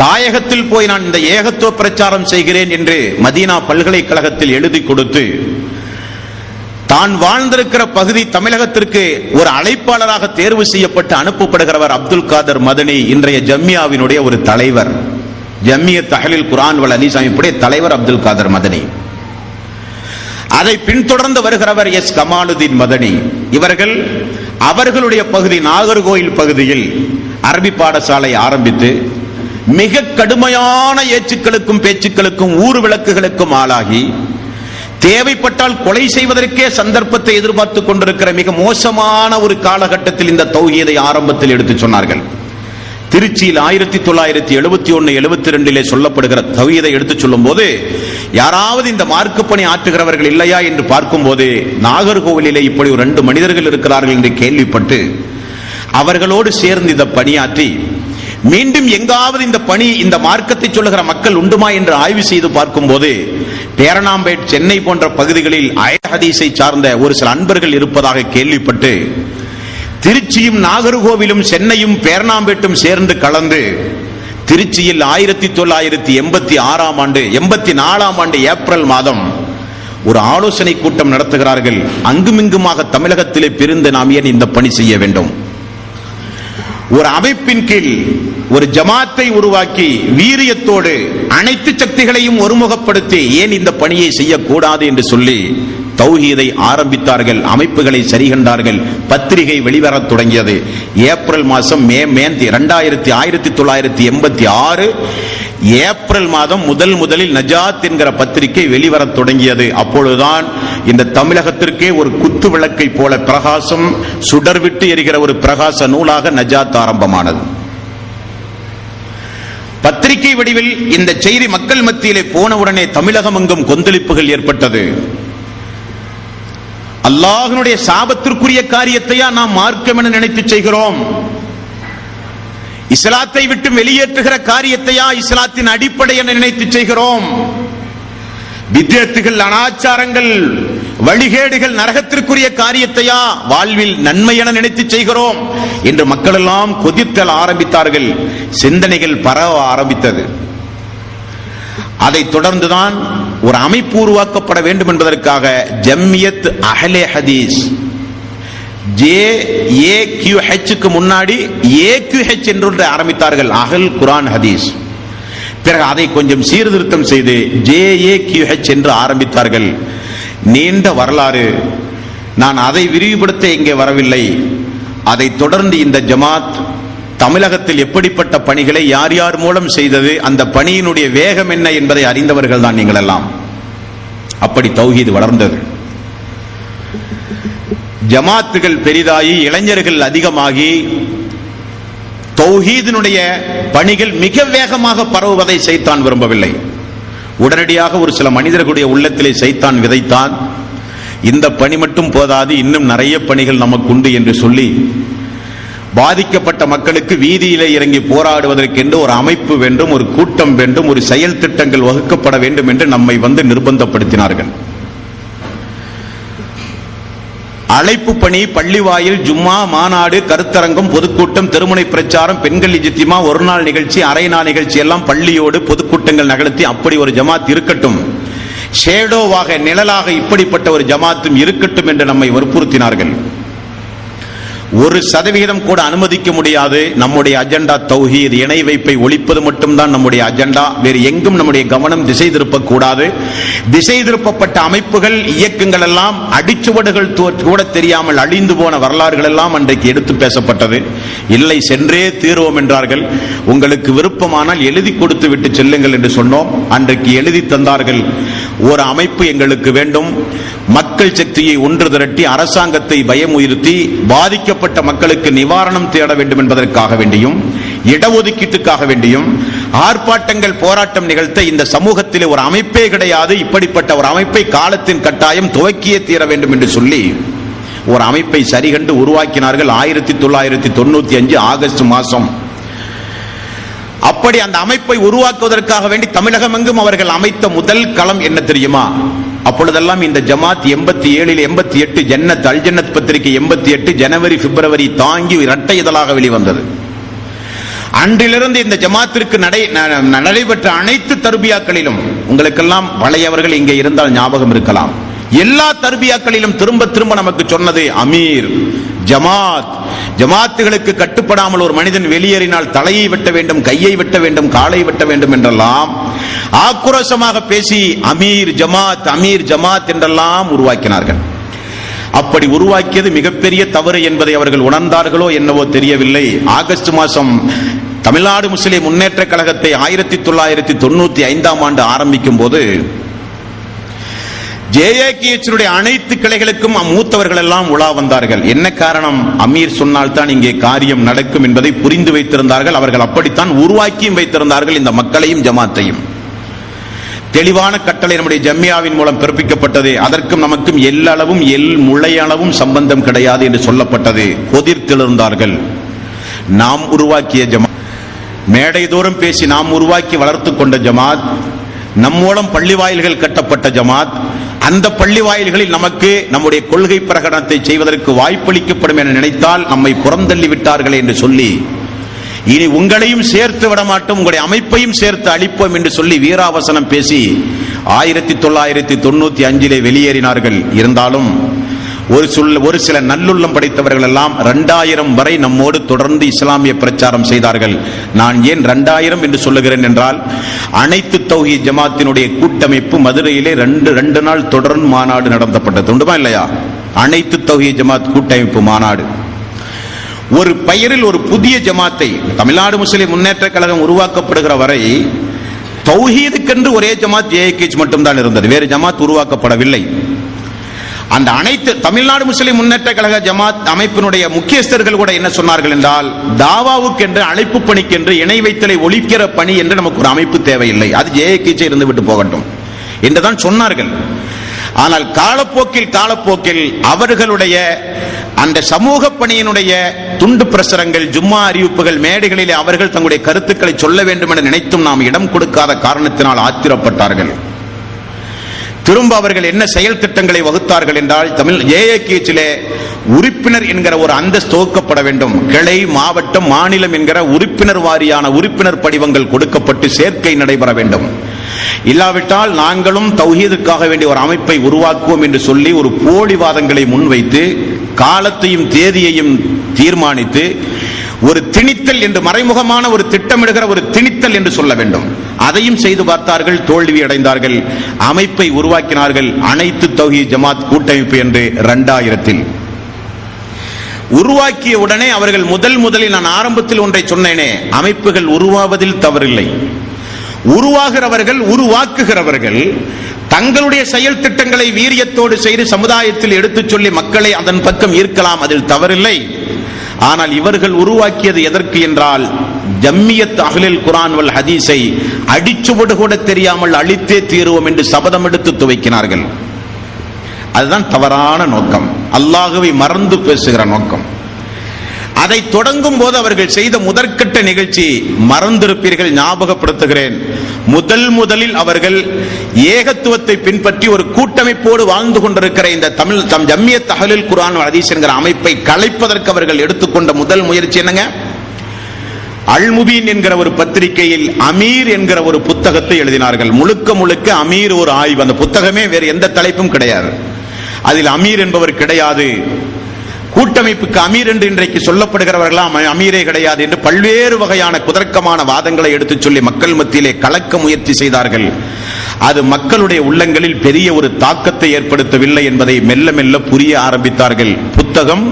தாயகத்தில் போய் நான் இந்த ஏகத்துவ பிரச்சாரம் செய்கிறேன் என்று மதீனா பல்கலைக்கழகத்தில் எழுதி கொடுத்து தான் வாழ்ந்திருக்கிற பகுதி தமிழகத்திற்கு ஒரு அழைப்பாளராக தேர்வு செய்யப்பட்டு அனுப்பப்படுகிறவர் அப்துல் காதர் மதனி, இன்றைய ஜம்மியாவினுடைய ஒரு தலைவர். ஜம்மியத் தஹ்லீல் குர்ஆன் வல் ஹதீஸ் அமைப்புடைய தலைவர் அப்துல் காதர் மதனி. அதை பின்தொடர்ந்து வருகிறவர் எஸ் கமாலுதீன் மதனி. இவர்கள் அவர்களுடைய பகுதி நாகர்கோயில் பகுதியில் அரபி பாடசாலை ஆரம்பித்து மிக கடுமையான ஏச்சுக்களுக்கும் பேச்சுக்களுக்கும் ஊர் விளக்குகளுக்கும் ஆளாகி தேவைப்பட்டால் கொலை செய்வதற்கே சந்தர்ப்பத்தை எதிர்பார்த்துக் கொண்டிருக்கிற மிக மோசமான ஒரு காலகட்டத்தில் இந்த தௌஹீதை ஆரம்பத்தில் எடுத்து சொன்னார்கள். திருச்சியில் 1971-72 சொல்லப்படுகிற தௌஹீதை எடுத்து சொல்லும் போது யாராவது இந்த மார்க்க பணி ஆற்றுகிறவர்கள் இல்லையா என்று பார்க்கும் போது நாகர்கோவிலிலே இப்படி 2 மனிதர்கள் இருக்கிறார்கள் என்று கேள்விப்பட்டு அவர்களோடு சேர்ந்து இந்த பணியாற்றி மீண்டும் எங்காவது இந்த மார்க்கத்தை சொல்லுகிற மக்கள் உண்டுமா என்று ஆய்வு செய்து பார்க்கும் போது பேரணாம்பேட், சென்னை போன்ற பகுதிகளில் அயல் ஹதீஸை சார்ந்த ஒரு சில அன்பர்கள் இருப்பதாக கேள்விப்பட்டு திருச்சியும் நாகர்கோவிலும் சென்னையும் பேரணாம்பேட்டும் சேர்ந்து கலந்து திருச்சியில் 1984 ஆண்டு ஏப்ரல் மாதம் ஒரு ஆலோசனை கூட்டம் நடத்துகிறார்கள். அங்குமிங்குமாக தமிழகத்திலே பிரிந்து நாம் ஏன் இந்த பணி செய்ய வேண்டும்? ஒரு அமைப்பின் கீழ் ஒரு ஜமாத்தை உருவாக்கி வீரியத்தோடு அனைத்து சக்திகளையும் ஒருமுகப்படுத்தி ஏன் இந்த பணியை செய்யக்கூடாது என்று சொல்லி தௌஹீதை ஆரம்பித்தார்கள். அமைப்புகளை சரிகண்டார்கள். பத்திரிகை வெளிவரத் தொடங்கியது. ஏப்ரல் மாதம் 1986 ஏப்ரல் மாதம் முதலில் நஜாத் என்கிற பத்திரிகை வெளிவரத் தொடங்கியது. அப்பொழுதுதான் இந்த தமிழகத்திற்கே ஒரு குத்து விளக்கை போல பிரகாசம் சுடர்விட்டு எரிகிற ஒரு பிரகாச நூலாக நஜாத் ஆரம்பமானது. பத்திரிகை வடிவில் இந்த செய்தி மக்கள் மத்தியிலே போனவுடனே தமிழகம் எங்கும் கொந்தளிப்புகள் ஏற்பட்டது. அல்லாஹ்வுடைய சாபத்திற்குரிய காரியத்தையா நாம் மார்க்கம் என நினைத்து செய்கிறோம்? இஸ்லாத்தை விட்டு வெளியேற்றுகிற காரியத்தையா இஸ்லாத்தின் அடிப்படை என நினைத்து செய்கிறோம்? வித்யத்துகள், அனாச்சாரங்கள், வழிகேடுகள், நரகத்திற்குரிய காரியத்தையா வாழ்வில் நன்மை என நினைத்து செய்கிறோம் என்று மக்கள் எல்லாம் கொதித்தல் ஆரம்பித்தார்கள். சிந்தனைகள் பரவ ஆரம்பித்தது. அதைத் தொடர்ந்துதான் ஒரு அமைப்பு உருவாக்கப்பட வேண்டும் என்பதற்காக ஜம்மியத் அஹ்லே ஹதீஸ் JAQH முன்னாடி AQH என்று ஆரம்பித்தார்கள், அஹ்ல் குர்ஆன் ஹதீஸ். பிறகு அதை கொஞ்சம் சீர்திருத்தம் செய்து JAQH என்று ஆரம்பித்தார்கள். நீண்ட வரலாறு. நான் அதை விரிவுபடுத்த இங்கே வரவில்லை. அதை தொடர்ந்து இந்த ஜமாத் தமிழகத்தில் எப்படிப்பட்ட பணிகளை யார் யார் மூலம் செய்தது, அந்த பணியினுடைய வேகம் என்ன என்பதை அறிந்தவர்கள் தான் நீங்கள் எல்லாம். அப்படி தௌஹீத் வளர்ந்தது. ஜமாத்துகள் பெரிதாகி இளைஞர்கள் அதிகமாகி தௌஹீதினுடைய பணிகள் மிக வேகமாக பரவுவதை சைத்தான் விரும்பவில்லை. உடனடியாக ஒரு சில மனிதர்களுடைய உள்ளத்திலே சைத்தான் விதைத்தான். இந்த பணி மட்டும் போதாது, இன்னும் நிறைய பணிகள் நமக்கு உண்டு என்று சொல்லி பாதிக்கப்பட்ட மக்களுக்கு வீதியிலே இறங்கி போராடுவதற்கென்று ஒரு அமைப்பு வேண்டும், ஒரு கூட்டம் வேண்டும், ஒரு செயல் திட்டங்கள் வகுக்கப்பட வேண்டும் என்று நம்மை நிர்பந்தப்படுத்தினார்கள். அழைப்பு பணி, பள்ளிவாயில், ஜும்மா, மாநாடு, கருத்தரங்கம், பொதுக்கூட்டம், திருமுனை பிரச்சாரம், பெண்கள் இஜ்திமா, ஒரு நாள் நிகழ்ச்சி, அரை நாள் நிகழ்ச்சி எல்லாம் பள்ளியோடு பொதுக்கூட்டங்கள் நகர்த்தி அப்படி ஒரு ஜமாத் இருக்கட்டும், ஷேடோவாக நிழலாக இப்படிப்பட்ட ஒரு ஜமாத்தும் இருக்கட்டும் என்று நம்மை வற்புறுத்தினார்கள். 1% கூட அனுமதிக்க முடியாது. நம்முடைய அஜெண்டா தௌஹீத், இணை வைப்பை ஒழிப்பது மட்டும்தான் நம்முடைய அஜெண்டா. வேறு எங்கும் நம்முடைய கவனம் திசை திருப்பக்கூடாது. திசை திருப்பப்பட்ட அமைப்புகள், இயக்கங்கள் எல்லாம் அடிச்சுவடுகள் கூட தெரியாமல் அழிந்து போன வரலாறுகள் எல்லாம் அன்றைக்கு எடுத்து பேசப்பட்டது. இல்லை, சென்றே தீர்வோம் என்றார்கள். உங்களுக்கு விருப்பமானால் எழுதி கொடுத்து விட்டு செல்லுங்கள் என்று சொன்னோம். அன்றைக்கு எழுதி தந்தார்கள். ஒரு அமைப்பு எங்களுக்கு வேண்டும், மக்கள் சக்தியை ஒன்று திரட்டி அரசாங்கத்தை பயமுறுத்தி பாதிக்கப்பட்ட மக்களுக்கு நிவாரணம் தேட வேண்டும் என்பதற்காக வேண்டியும், இடஒதுக்கீட்டுக்காக வேண்டியும் ஆர்ப்பாட்டங்கள், போராட்டம் நிகழ்த்த இந்த சமூகத்திலே ஒரு அமைப்பே கிடையாது, இப்படிப்பட்ட ஒரு அமைப்பை காலத்தின் கட்டாயம் துவக்கியே தீர வேண்டும் என்று சொல்லி ஒரு அமைப்பை சரிகண்டு உருவாக்கினார்கள். 1995 ஆகஸ்ட் மாதம். அப்படி அந்த அமைப்பை உருவாக்குவதற்காக வேண்டி தமிழகம் எங்கும் அவர்கள் அமைத்த முதல் களம் என்ன தெரியுமா? அப்பொழுதெல்லாம் இந்த ஜமாத் 87 88 ஜன்னத் அல் ஜன்னத் பத்திரிகை 88 ஜனவரி பிப்ரவரி தாங்கி இரட்டை இதழாக வெளிவந்தது. அன்றிலிருந்து இந்த ஜமாத்திற்கு நடைபெற்ற அனைத்து தர்பியாக்களிலும், உங்களுக்கெல்லாம் பழையவர்கள் இங்கே இருந்தால் ஞாபகம் இருக்கலாம், எல்லா தர்பியாக்களிலும் திரும்ப திரும்ப நமக்கு சொன்னது அமீர், ஜமாத், ஜமாத்துகளுக்கு கட்டுப்படாமல் ஒரு மனிதன் வெளியேறினால் தலையை வெட்ட வேண்டும், கையை வெட்ட வேண்டும், காலை வெட்ட வேண்டும் என்றெல்லாம் ஆக்ரோஷமாக பேசி அமீர் ஜமாத், அமீர் ஜமாத் என்றெல்லாம் உருவாக்கினார்கள். அப்படி உருவாக்கியது மிகப்பெரிய தவறு என்பதை அவர்கள் உணர்ந்தார்களோ என்னவோ தெரியவில்லை. ஆகஸ்ட் மாதம் தமிழ்நாடு முஸ்லிம் முன்னேற்ற கழகத்தை 1995 ஆரம்பிக்கும் போது ஜேஏகேஎச் அனைத்து கிளைகளுக்கும் மூத்தவர்கள் எல்லாம் உலா வந்தார்கள். என்ன காரணம்? அமீர் சொன்னால் தான் இங்கே காரியம் நடக்கும் என்பதை புரிந்து வைத்திருந்தார்கள். அவர்கள் அப்படித்தான் உருவாக்கியும் வைத்திருந்தார்கள் இந்த மக்களையும் ஜமாத்தையும். தெளிவான கட்டளை நம்முடைய ஜம்மியாவின் மூலம் பிறப்பிக்கப்பட்டது. அதற்கும் நமக்கும் எல்லளவும் முளையளவும் சம்பந்தம் கிடையாது என்று சொல்லப்பட்டது. கொதிர்த்தெழுந்தார்கள். நாம் உருவாக்கிய ஜமாத், மேடை தோறும் பேசி நாம் உருவாக்கி வளர்த்து கொண்ட ஜமாத், நம் மூலம் பள்ளி வாயில்கள் கட்டப்பட்ட ஜமாத், அந்த பள்ளி வாயில்களில் நமக்கு நம்முடைய கொள்கை பிரகடனத்தை செய்வதற்கு வாய்ப்பளிக்கப்படும் என நினைத்தால் நம்மை புறந்தள்ளி விட்டார்கள் என்று சொல்லி, இனி உங்களையும் சேர்த்து விட மாட்டோம், உங்களுடைய அமைப்பையும் சேர்த்து அளிப்போம் என்று சொல்லி வீராவசனம் பேசி 1995 வெளியேறினார்கள். இருந்தாலும் ஒரு சில நல்லுள்ளம் படைத்தவர்கள் எல்லாம் 2000 வரை நம்மோடு தொடர்ந்து இஸ்லாமிய பிரச்சாரம் செய்தார்கள். நான் ஏன் 2000 என்று சொல்லுகிறேன் என்றால், அனைத்து தௌஹீத் ஜமாத்தினுடைய கூட்டமைப்பு மதுரையிலே 2 நாள் தொடர்ந்து மாநாடு நடத்தப்பட்டது. உண்டுமா இல்லையா? அனைத்து தௌஹீத் ஜமாத் கூட்டமைப்பு மாநாடு. ஒரு பெயரில் ஒரு புதிய ஜமாத்தை, தமிழ்நாடு முஸ்லிம் முன்னேற்ற கழகம் உருவாக்கப்படுகிற வரை தௌஹீதுக்கென்று ஒரே ஜமாத் ஜேஏகேஎச் மட்டும்தான் இருந்தது. வேறு ஜமாத் உருவாக்கப்படவில்லை. அந்த அனைத்து தமிழ்நாடு முஸ்லிம் முன்னேற்ற கழக ஜமாத் அமைப்பினுடைய முக்கியஸ்தர்கள் கூட என்ன சொன்னார்கள் என்றால், தாவாவுக்கென்று, அழைப்பு பணிக்கென்று, இணை வைத்தலை ஒழிக்கிற பணி என்று நமக்கு ஒரு அமைப்பு தேவையில்லை, அது ஜேஏகேஎச் இருந்து விட்டு போகட்டும் என்றுதான் சொன்னார்கள். ஆனால் காலப்போக்கில் அவர்களுடைய அந்த சமூக பணியினுடைய துண்டு பிரசுரங்கள், ஜும்மா அறிவிப்புகள், மேடைகளிலே அவர்கள் தங்களுடைய கருத்துக்களை சொல்ல வேண்டும் என நினைத்தும் நாம் இடம் கொடுக்காத காரணத்தினால் ஆத்திரப்பட்டார்கள். திரும்ப அவர்கள் என்ன செயல் திட்டங்களை வகுத்தார்கள் என்றால், தமிழ் ஜேஏகேஎச்சிலே உறுப்பினர் என்கிற ஒரு அந்தஸ்து துவக்கப்பட வேண்டும். கிளை, மாவட்டம், மாநிலம் என்கிற உறுப்பினர் வாரியான உறுப்பினர் படிவங்கள் கொடுக்கப்பட்டு சேர்க்கை நடைபெற வேண்டும். இல்லாவிட்டால் நாங்களும் தௌஹீதுக்காக வேண்டிய ஒரு அமைப்பை உருவாக்குவோம் என்று சொல்லி ஒரு போலிவாதங்களை முன்வைத்து காலத்தையும் தேதியையும் தீர்மானித்து ஒரு திணித்தல் என்று, மறைமுகமான ஒரு திட்டமிடுகிற ஒரு திணித்தல் என்று சொல்ல வேண்டும், அதையும் செய்து பார்த்தார்கள், தோல்வி அடைந்தார்கள். அமைப்பை உருவாக்கினார்கள், அனைத்து தௌஹீத் ஜமாத் கூட்டமைப்பு என்று 2000 உருவாக்கிய உடனே அவர்கள் முதலில் நான் ஆரம்பத்தில் ஒன்றை சொன்னேனே, அமைப்புகள் உருவாவதில் தவறில்லை. உருவாகிறவர்கள், உருவாக்குகிறவர்கள் தங்களுடைய செயல் திட்டங்களை வீரியத்தோடு செய்து சமுதாயத்தில் எடுத்துச் சொல்லி மக்களை அதன் பக்கம் ஈர்க்கலாம், அதில் தவறில்லை. ஆனால் இவர்கள் உருவாக்கியது எதற்கு என்றால், ஜம்மியத் அஹ்லுல் குர்ஆன் வல் ஹதீஸை அடிச்சுவடு கூட தெரியாமல் அழித்தே தீருவோம் என்று சபதம் எடுத்து துவைக்கினார்கள். அதுதான் தவறான நோக்கம், அல்லாஹ்வை மறந்து பேசுகிற நோக்கம். அதை தொடங்கும் போது அவர்கள் செய்த முதற்கட்ட நிகழ்ச்சி மறந்திருப்பீர்கள், ஞாபகப்படுத்துகிறேன். முதலில் அவர்கள் ஏகத்துவத்தை பின்பற்றி ஒரு கூட்டமைப்போடு வாழ்ந்து கொண்டிருக்கிற இந்த தம் ஜம்மியத் தஹ்லீல் குர்ஆன் வல் ஹதீஸ் என்கிற அமைப்பை கலைப்பதற்கு அவர்கள் எடுத்துக்கொண்ட முதல் முயற்சி என்னங்க? அல் முபீன் என்கிற ஒரு பத்திரிகையில் அமீர் என்கிற ஒரு புத்தகத்தை எழுதினார்கள். முழுக்க அமீர் ஒரு ஆய்வு. அந்த புத்தகமே வேறு எந்த தலைப்பும் கிடையாது. அதில் அமீர் என்பவர் கிடையாது, கூட்டமைப்புக்கு அமீர் என்று இன்றைக்கு சொல்லப்படுகிறவர்களாம் அமீரே கிடையாது என்று பல்வேறு வகையான குதர்க்கமான வாதங்களை எடுத்துச் சொல்லி மக்கள் மத்தியிலே கலக்க முயற்சி செய்தார்கள். அது மக்களுடைய உள்ளங்களில் பெரிய ஒரு தாக்கத்தை ஏற்படுத்தவில்லை என்பதை மெல்ல மெல்ல புரிய ஆரம்பித்தார்கள். புத்தகம்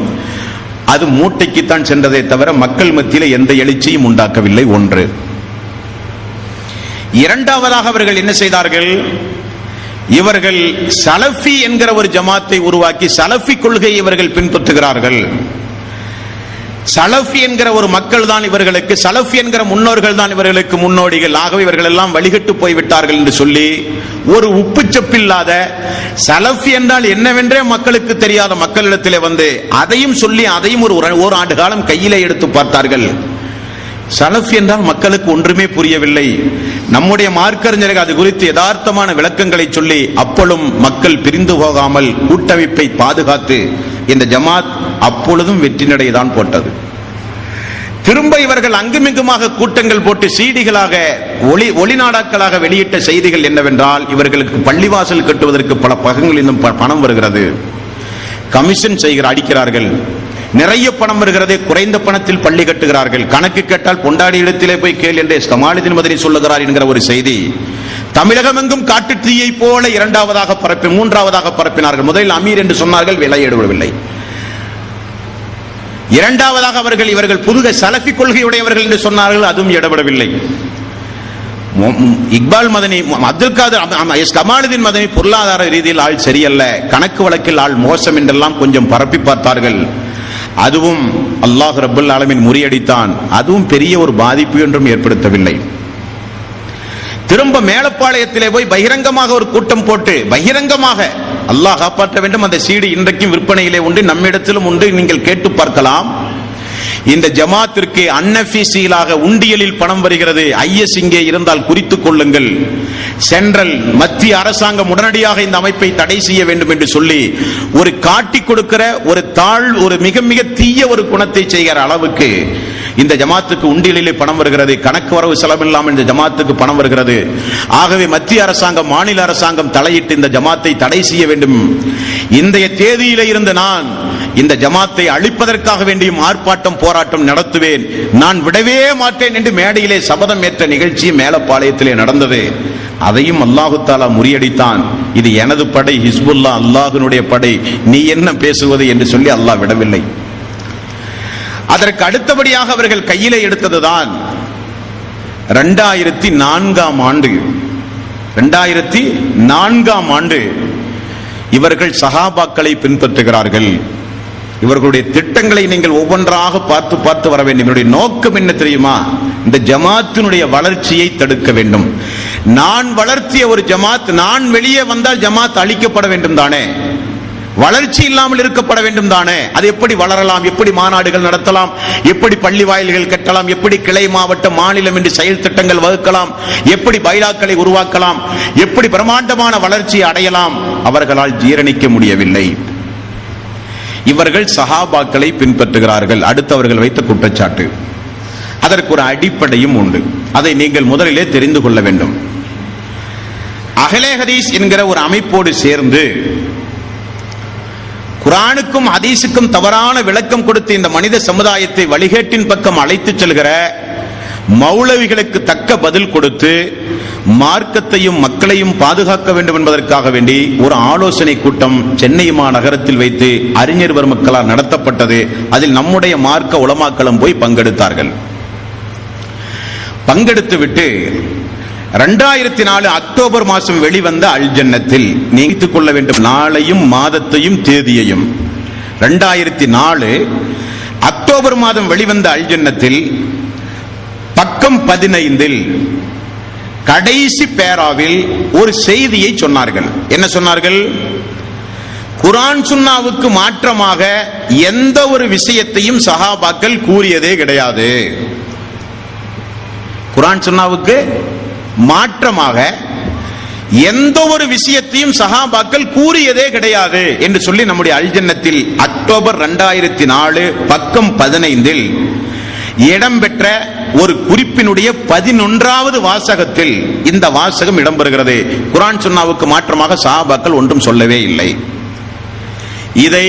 அது மூட்டைக்குத்தான் சென்றதை தவிர மக்கள் மத்தியிலே எந்த எழுச்சியும் உண்டாக்கவில்லை. ஒன்று. இரண்டாவதாக அவர்கள் என்ன செய்தார்கள்? இவர்கள் சலஃபி என்கிற ஒரு ஜமாத்தை உருவாக்கி சலஃபி கொள்கையை இவர்கள் பின்பற்றுகிறார்கள். சலஃபி என்கிற ஒரு மக்கள் தான் இவர்களுக்கு, சலஃபி என்கிற முன்னோர்கள் தான் இவர்களுக்கு முன்னோடிகள். ஆகவே இவர்கள் எல்லாம் வழிகட்டு போய்விட்டார்கள் என்று சொல்லி ஒரு உப்புச்சப்பில்லாத சலஃபி என்றால் என்னவென்றே மக்களுக்கு தெரியாத மக்களிடத்திலே வந்து அதையும் சொல்லி அதையும் ஒரு ஆண்டு காலம் கையிலே எடுத்து பார்த்தார்கள். சலஃபி என்றால் மக்களுக்கு ஒன்றுமே புரியவில்லை. நம்முடைய மார்க்கறிஞர்கள் அது குறித்து யதார்த்தமான விளக்கங்களை சொல்லி அப்பொழுதும் மக்கள் பிரிந்து போகாமல் கூட்டமைப்பை பாதுகாத்து இந்த ஜமாத் அப்பொழுதும் வெற்றி நடைதான் போட்டது. திரும்ப இவர்கள் அங்குமிங்குமாக கூட்டங்கள் போட்டு சீடிகளாக ஒளிநாடாக்களாக வெளியிட்ட செய்திகள் என்னவென்றால், இவர்களுக்கு பள்ளிவாசல் கட்டுவதற்கு பல பகங்களிலும் பணம் வருகிறது, கமிஷன் அடிக்கிறார்கள், நிறைய பணம் வருகிறது, குறைந்த பணத்தில் பள்ளி கட்டுகிறார்கள், கணக்கு கேட்டால் பொண்டாடி இடத்திலே போய் கேள் என்று கமாலுதீன் மதனி சொல்லுகிறார் என்கிற ஒரு செய்தி தமிழகம் எங்கும் காட்டு தீயை போல இரண்டாவதாக மூன்றாவதாக பரப்பினார்கள். முதலில் அமீர் என்று சொன்னார்கள், விலை எடுவில்லை. இரண்டாவதாக இவர்கள் புதுக சலஃபி கொள்கையுடையவர்கள் என்று சொன்னார்கள், அதுவும் இடப்படவில்லை. இக்பால் மதனி, அப்துல் காதர், கமாலுதீன் மதனி பொருளாதார ரீதியில் ஆள் சரியல்ல, கணக்கு வழக்கில் ஆள் மோசம் என்றெல்லாம் கொஞ்சம் பரப்பி பார்த்தார்கள். அதுவும் அல்லாஹ் ரப்பல் ஆலமீன் முறியடித்தான். அதுவும் பெரிய ஒரு பாதிப்பு என்றும் ஏற்படுத்தவில்லை. திரும்ப மேலப்பாளையத்திலே போய் பகிரங்கமாக ஒரு கூட்டம் போட்டு பகிரங்கமாக அல்லாஹ் காப்பாற்ற வேண்டும். அந்த சீடி இன்றைக்கும் விற்பனையிலே உண்டு, நம்மிடத்திலும் உண்டு, நீங்கள் கேட்டு பார்க்கலாம். இந்த ஜமாத்திற்கு அன்அஃபீஷியலாக உண்டியலில் பணம் வருகிறது, ஐஎஸ் இங்கே இருந்தால் குறித்துக் கொள்ளுங்கள், சென்ட்ரல் மத்திய அரசாங்கம் உடனடியாக இந்த அமைப்பை தடை செய்ய வேண்டும் என்று சொல்லி ஒரு காட்டி கொடுக்கிற ஒரு மிக மிக தீய ஒரு குணத்தை செய்கிற அளவுக்கு இந்த ஜமாத்துக்கு உண்டியலிலே பணம் வருகிறது, கணக்கு வரவு செலவில்லாமல் இந்த ஜமாத்துக்கு பணம் வருகிறது. ஆகவே மத்திய அரசாங்கம் மாநில அரசாங்கம் தலையிட்டு இந்த ஜமாத்தை தடை செய்ய வேண்டும். இன்றைய தேதியிலே இருந்து நான் இந்த ஜமாத்தை அழிப்பதற்காக வேண்டியும் ஆர்ப்பாட்டம் போராட்டம் நடத்துவேன், நான் விடவே மாட்டேன் என்று மேடையிலே சபதம் ஏற்ற நிகழ்ச்சி மேலப்பாளையத்திலே நடந்தது. அதையும் அல்லாஹு தஆலா முறியடித்தான். இது எனது படை, ஹிஸ்புல்லா அல்லாஹ்வினுடைய படை, நீ என்ன பேசுவது என்று சொல்லி அல்லாஹ் விடவில்லை. அதற்கு அடுத்தபடியாக அவர்கள் கையிலே எடுத்ததுதான் 2004ஆம் ஆண்டு இவர்கள் சஹாபாக்களை பின்பற்றுகிறார்கள். இவர்களுடைய திட்டங்களை நீங்கள் ஒவ்வொன்றாக பார்த்து பார்த்து வர வேண்டும். இவருடைய நோக்கம் என்ன தெரியுமா? இந்த ஜமாத்தினுடைய வளர்ச்சியை தடுக்க வேண்டும். நான் வளர்த்திய ஒரு ஜமாத், நான் வெளியே வந்தால் ஜமாத் அழிக்கப்பட வேண்டும் தானே, வளர்ச்சி இல்லாமல் இருக்கப்பட வேண்டும் தானே. அது எப்படி வளரலாம், எப்படி மாநாடுகள் நடத்தலாம், எப்படி பள்ளி வாயில்கள் கட்டலாம், எப்படி கிளை மாவட்ட மாநிலம் என்று செயல் திட்டங்கள் வகுக்கலாம், எப்படி பைலாக்களை உருவாக்கலாம், எப்படி பிரம்மாண்டமான வளர்ச்சியை அடையலாம், அவர்களால் ஜீரணிக்க முடியவில்லை. இவர்கள் சஹாபாக்களை பின்பற்றுகிறார்கள். அடுத்து அவர்கள் வைத்த குற்றச்சாட்டு, அதற்கு ஒரு அடிப்படையும் உண்டு. அதை நீங்கள் முதலிலே தெரிந்து கொள்ள வேண்டும். அஹ்லே ஹதீஸ் என்கிற ஒரு அமைப்போடு சேர்ந்து குர்ஆனுக்கும் ஹதீஸுக்கும் தவறான விளக்கம் கொடுத்து இந்த மனித சமுதாயத்தை வழிகேட்டின் பக்கம் அழைத்து செல்கிற மௌலவிகளுக்கு தக்க பதில் கொடுத்து மார்க்கத்தையும் மக்களையும் பாதுகாக்க வேண்டும் என்பதற்காக வேண்டி ஒரு ஆலோசனை கூட்டம் சென்னை மாநகரத்தில் வைத்து அறிஞர் பெருமக்களால் நடத்தப்பட்டது. அதில் நம்முடைய மார்க்க உலமாக்களும் போய் பங்கெடுத்தார்கள். பங்கெடுத்துவிட்டு 2004 அக்டோபர் மாதம் வெளிவந்த அல் ஜன்னத்தில் நீங்கித்துக் கொள்ள வேண்டும் நாளையும் மாதத்தையும் தேதியையும். 2004 அக்டோபர் மாதம் வெளிவந்த அல் ஜன்னத்தில் பக்கம் 15 கடைசி பேராவில் ஒரு செய்தியை சொன்னார்கள். என்ன சொன்னார்கள்? குர்ஆன் சுன்னாவுக்கு மாற்றமாக எந்த ஒரு விஷயத்தையும் சஹாபாக்கள் கூறியதே கிடையாது. குர்ஆன் சுன்னாவுக்கு மாற்றமாக எந்த ஒரு விஷயத்தையும் சஹாபாக்கள் கூறியதே கிடையாது என்று சொல்லி நம்முடைய அல் ஜன்னத்தில் அக்டோபர் 2004 பக்கம் 15 இடம்பெற்ற ஒரு குறிப்பினுடைய 11வது வாசகத்தில் இந்த வாசகம் இடம்பெறுகிறது. குர்ஆன் சுன்னாவுக்கு மாற்றமாக சஹாபாக்கள் ஒன்றும் சொல்லவே இல்லை. இதை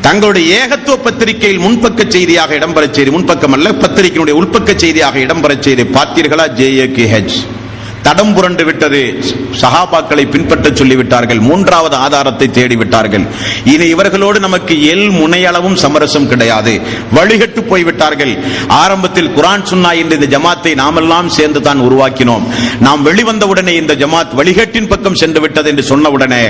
தங்களுடைய ஏகத்துவ பத்திரிகையில் முன்பக்க செய்தியாக இடம்பெற செய்தி, முன்பக்கம் அல்ல, பத்திரிகையினுடைய உள்பக்க செய்தியாக இடம்பெற செய்தி பார்த்தீர்களா? JAKH தடம் புரண்டு விட்டது. சஹாபாக்களை பின்பற்ற சொல்லிவிட்டார்கள். 3வது ஆதாரத்தை தேடிவிட்டார்கள். இனி இவர்களோடு நமக்கு முனையளவும் சமரசம் கிடையாது. வழிகட்டு போய்விட்டார்கள். ஆரம்பத்தில் குர்ஆன் சுன்னா என்ற இந்த ஜமாத்தை நாமெல்லாம் சேர்ந்து தான் உருவாக்கினோம். நாம் வெளிவந்தவுடனே இந்த ஜமாத் வழிகட்டின் பக்கம் சென்று விட்டது என்று சொன்னவுடனே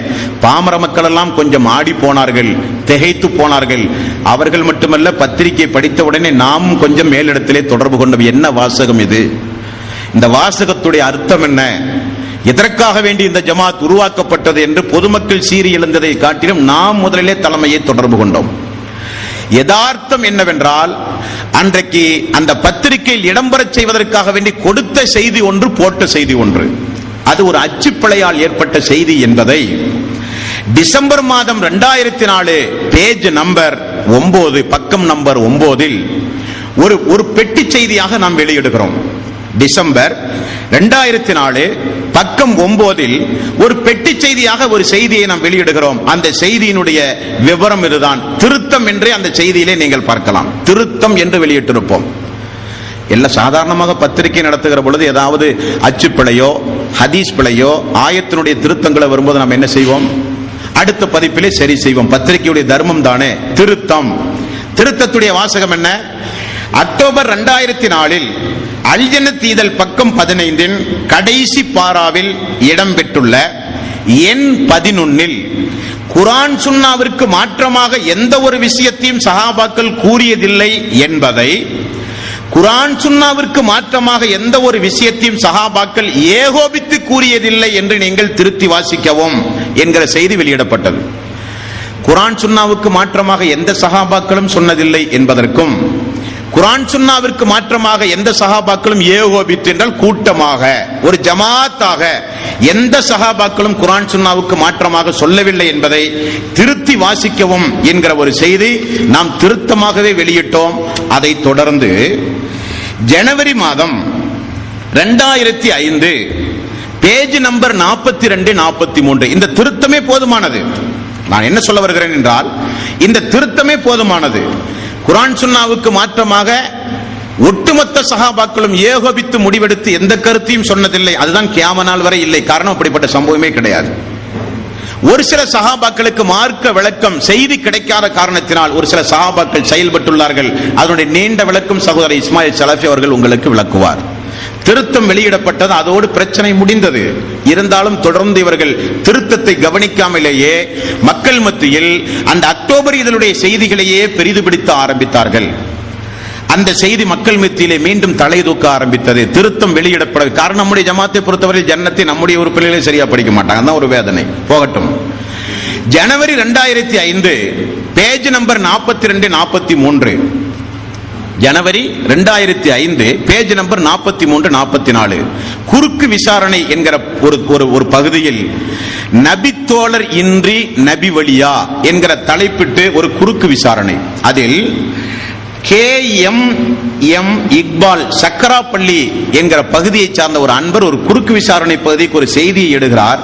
பாமர மக்கள் எல்லாம் கொஞ்சம் ஆடி போனார்கள், திகைத்து போனார்கள். அவர்கள் மட்டுமல்ல, பத்திரிகை படித்தவுடனே நாம் கொஞ்சம் மேலிடத்திலே தொடர்பு கொண்டோம். என்ன வாசகம் இது? இந்த வாசகத்துடைய அர்த்தம் என்ன? எதற்காக வேண்டி இந்த ஜமாத் உருவாக்கப்பட்டது என்று பொதுமக்கள் சீறி எழுந்ததை காட்டிலும் நாம் முதலிலே தலைமையை தொடர்பு கொண்டோம். யதார்த்தம் என்னவென்றால், அன்றைக்கு அந்த பத்திரிகையில் இடம்பெற செய்வதற்காக வேண்டி கொடுத்த செய்தி ஒன்று, போட்ட செய்தி ஒன்று. அது ஒரு அச்சுப்பிழையால் ஏற்பட்ட செய்தி என்பதை டிசம்பர் மாதம் 2004 பேஜ் நம்பர் 9 பக்கம் நம்பர் 9 ஒரு பெட்டி செய்தியாக நாம் வெளியிடுகிறோம். டிசம்பர் 2004 பக்கம் 9 ஒரு பெட்டி செய்தியாக ஒரு செய்தியை நாம் வெளியிடுகிறோம். அந்த செய்தியினுடைய விவரம் இதுதான். திருத்தம் என்றே அந்த செய்தியிலே நீங்கள் பார்க்கலாம். திருத்தம் என்று வெளியிட்டிருப்போம். எல்லாம் சாதாரணமாக பத்திரிகை நடத்துகிற பொழுது ஏதாவது அச்சு பிழையோ ஹதீஸ் பிழையோ ஆயத்தினுடைய திருத்தங்களை வரும்போது நாம் என்ன செய்வோம்? அடுத்த பதிப்பிலே சரி செய்வோம். பத்திரிகையுடைய தர்மம் தானே திருத்தம். திருத்தத்துடைய வாசகம் என்ன? அக்டோபர் 2004 அல் ஜன்னத் இதழ் பக்கம் 15 கடைசி பாராவில் இடம்பெற்றுள்ள எண் 11 குர்ஆன் சுன்னாவிற்கு மாற்றமாக எந்த ஒரு விஷயத்தையும் சஹாபாக்கள் கூறியதில்லை என்பதை, குர்ஆன் சுன்னாவிற்கு மாற்றமாக எந்த ஒரு விஷயத்தையும் சஹாபாக்கள் ஏகோபித்து கூறியதில்லை என்று நீங்கள் திருத்தி வாசிக்கவும் என்கிற செய்தி வெளியிடப்பட்டது. குர்ஆன் சுன்னாவுக்கு மாற்றமாக எந்த சஹாபாக்களும் சொன்னதில்லை என்பதற்கும், குர்ஆன் சுன்னாவிற்கு மாற்றமாக எந்த சஹாபாக்களும் ஏகோபித்து என்றால் கூட்டமாக ஒரு ஜமாத்தாக எந்த சஹாபாக்களும் குர்ஆன் சுன்னாவுக்கு மாற்றமாக சொல்லவில்லை என்பதை திருத்தி வாசிக்கவும் என்கிற ஒரு செய்தி நாம் திருத்தமாகவே வெளியிட்டோம். அதை தொடர்ந்து ஜனவரி மாதம் 2005 பேஜ் நம்பர் 42 43 இந்த திருத்தமே போதுமானது. நான் என்ன சொல்ல வருகிறேன் என்றால், இந்த திருத்தமே போதுமானது. குர்ஆன் சுன்னாவுக்கு மாற்றமாக ஒட்டுமொத்த சஹாபாக்களும் ஏகோபித்து முடிவெடுத்து எந்த கருத்தையும் சொன்னதில்லை. அதுதான் கியாமத் நாள் வரை இல்லை. காரணம், அப்படிப்பட்ட சம்பவமே கிடையாது. ஒரு சில சஹாபாக்களுக்கு மார்க்க விளக்கம் செய்தி கிடைக்காத காரணத்தினால் ஒரு சில சஹாபாக்கள் செயல்பட்டுள்ளார்கள். அதனுடைய நீண்ட விளக்கம் சகோதரர் இஸ்மாயில் சலஃபி அவர்கள் உங்களுக்கு விளக்குவார். திருத்தம் வெளியிடப்பட்டது, அதோடு பிரச்சனை முடிந்தது. இருந்தாலும் தொடர்ந்து இவர்கள் திருத்தத்தை கவனிக்காமலேயே மக்கள் மத்தியில் அந்த அக்டோபர் இதழுடைய செய்திகளையே பெரிது பிடித்த ஆரம்பித்தார்கள். அந்த செய்தி மக்கள் மத்தியிலே மீண்டும் தலை தூக்க ஆரம்பித்தது. திருத்தம் வெளியிடப்பட காரணம், நம்முடைய ஜமாத்தை பொறுத்தவரை ஜன்னத்தை நம்முடைய உறுப்பினர்களே சரியா படிக்க மாட்டாங்க. அதான் ஒரு வேதனை. போகட்டும். ஜனவரி 2005 பேஜ் நம்பர் 42 43 ஜனவரி 2005 பேஜ் நம்பர் 43 44 குறுக்கு விசாரணை என்கிற ஒரு பகுதியில் நபித்தோழர் இன்றி நபி வழியா என்கிற தலைப்பிட்டு ஒரு குறுக்கு விசாரணை. அதில் KM இக்பால் சக்கராப்பள்ளி என்கிற பகுதியை சார்ந்த ஒரு அன்பர் ஒரு குறுக்கு விசாரணை பகுதிக்கு ஒரு செய்தியை எடுகிறார்.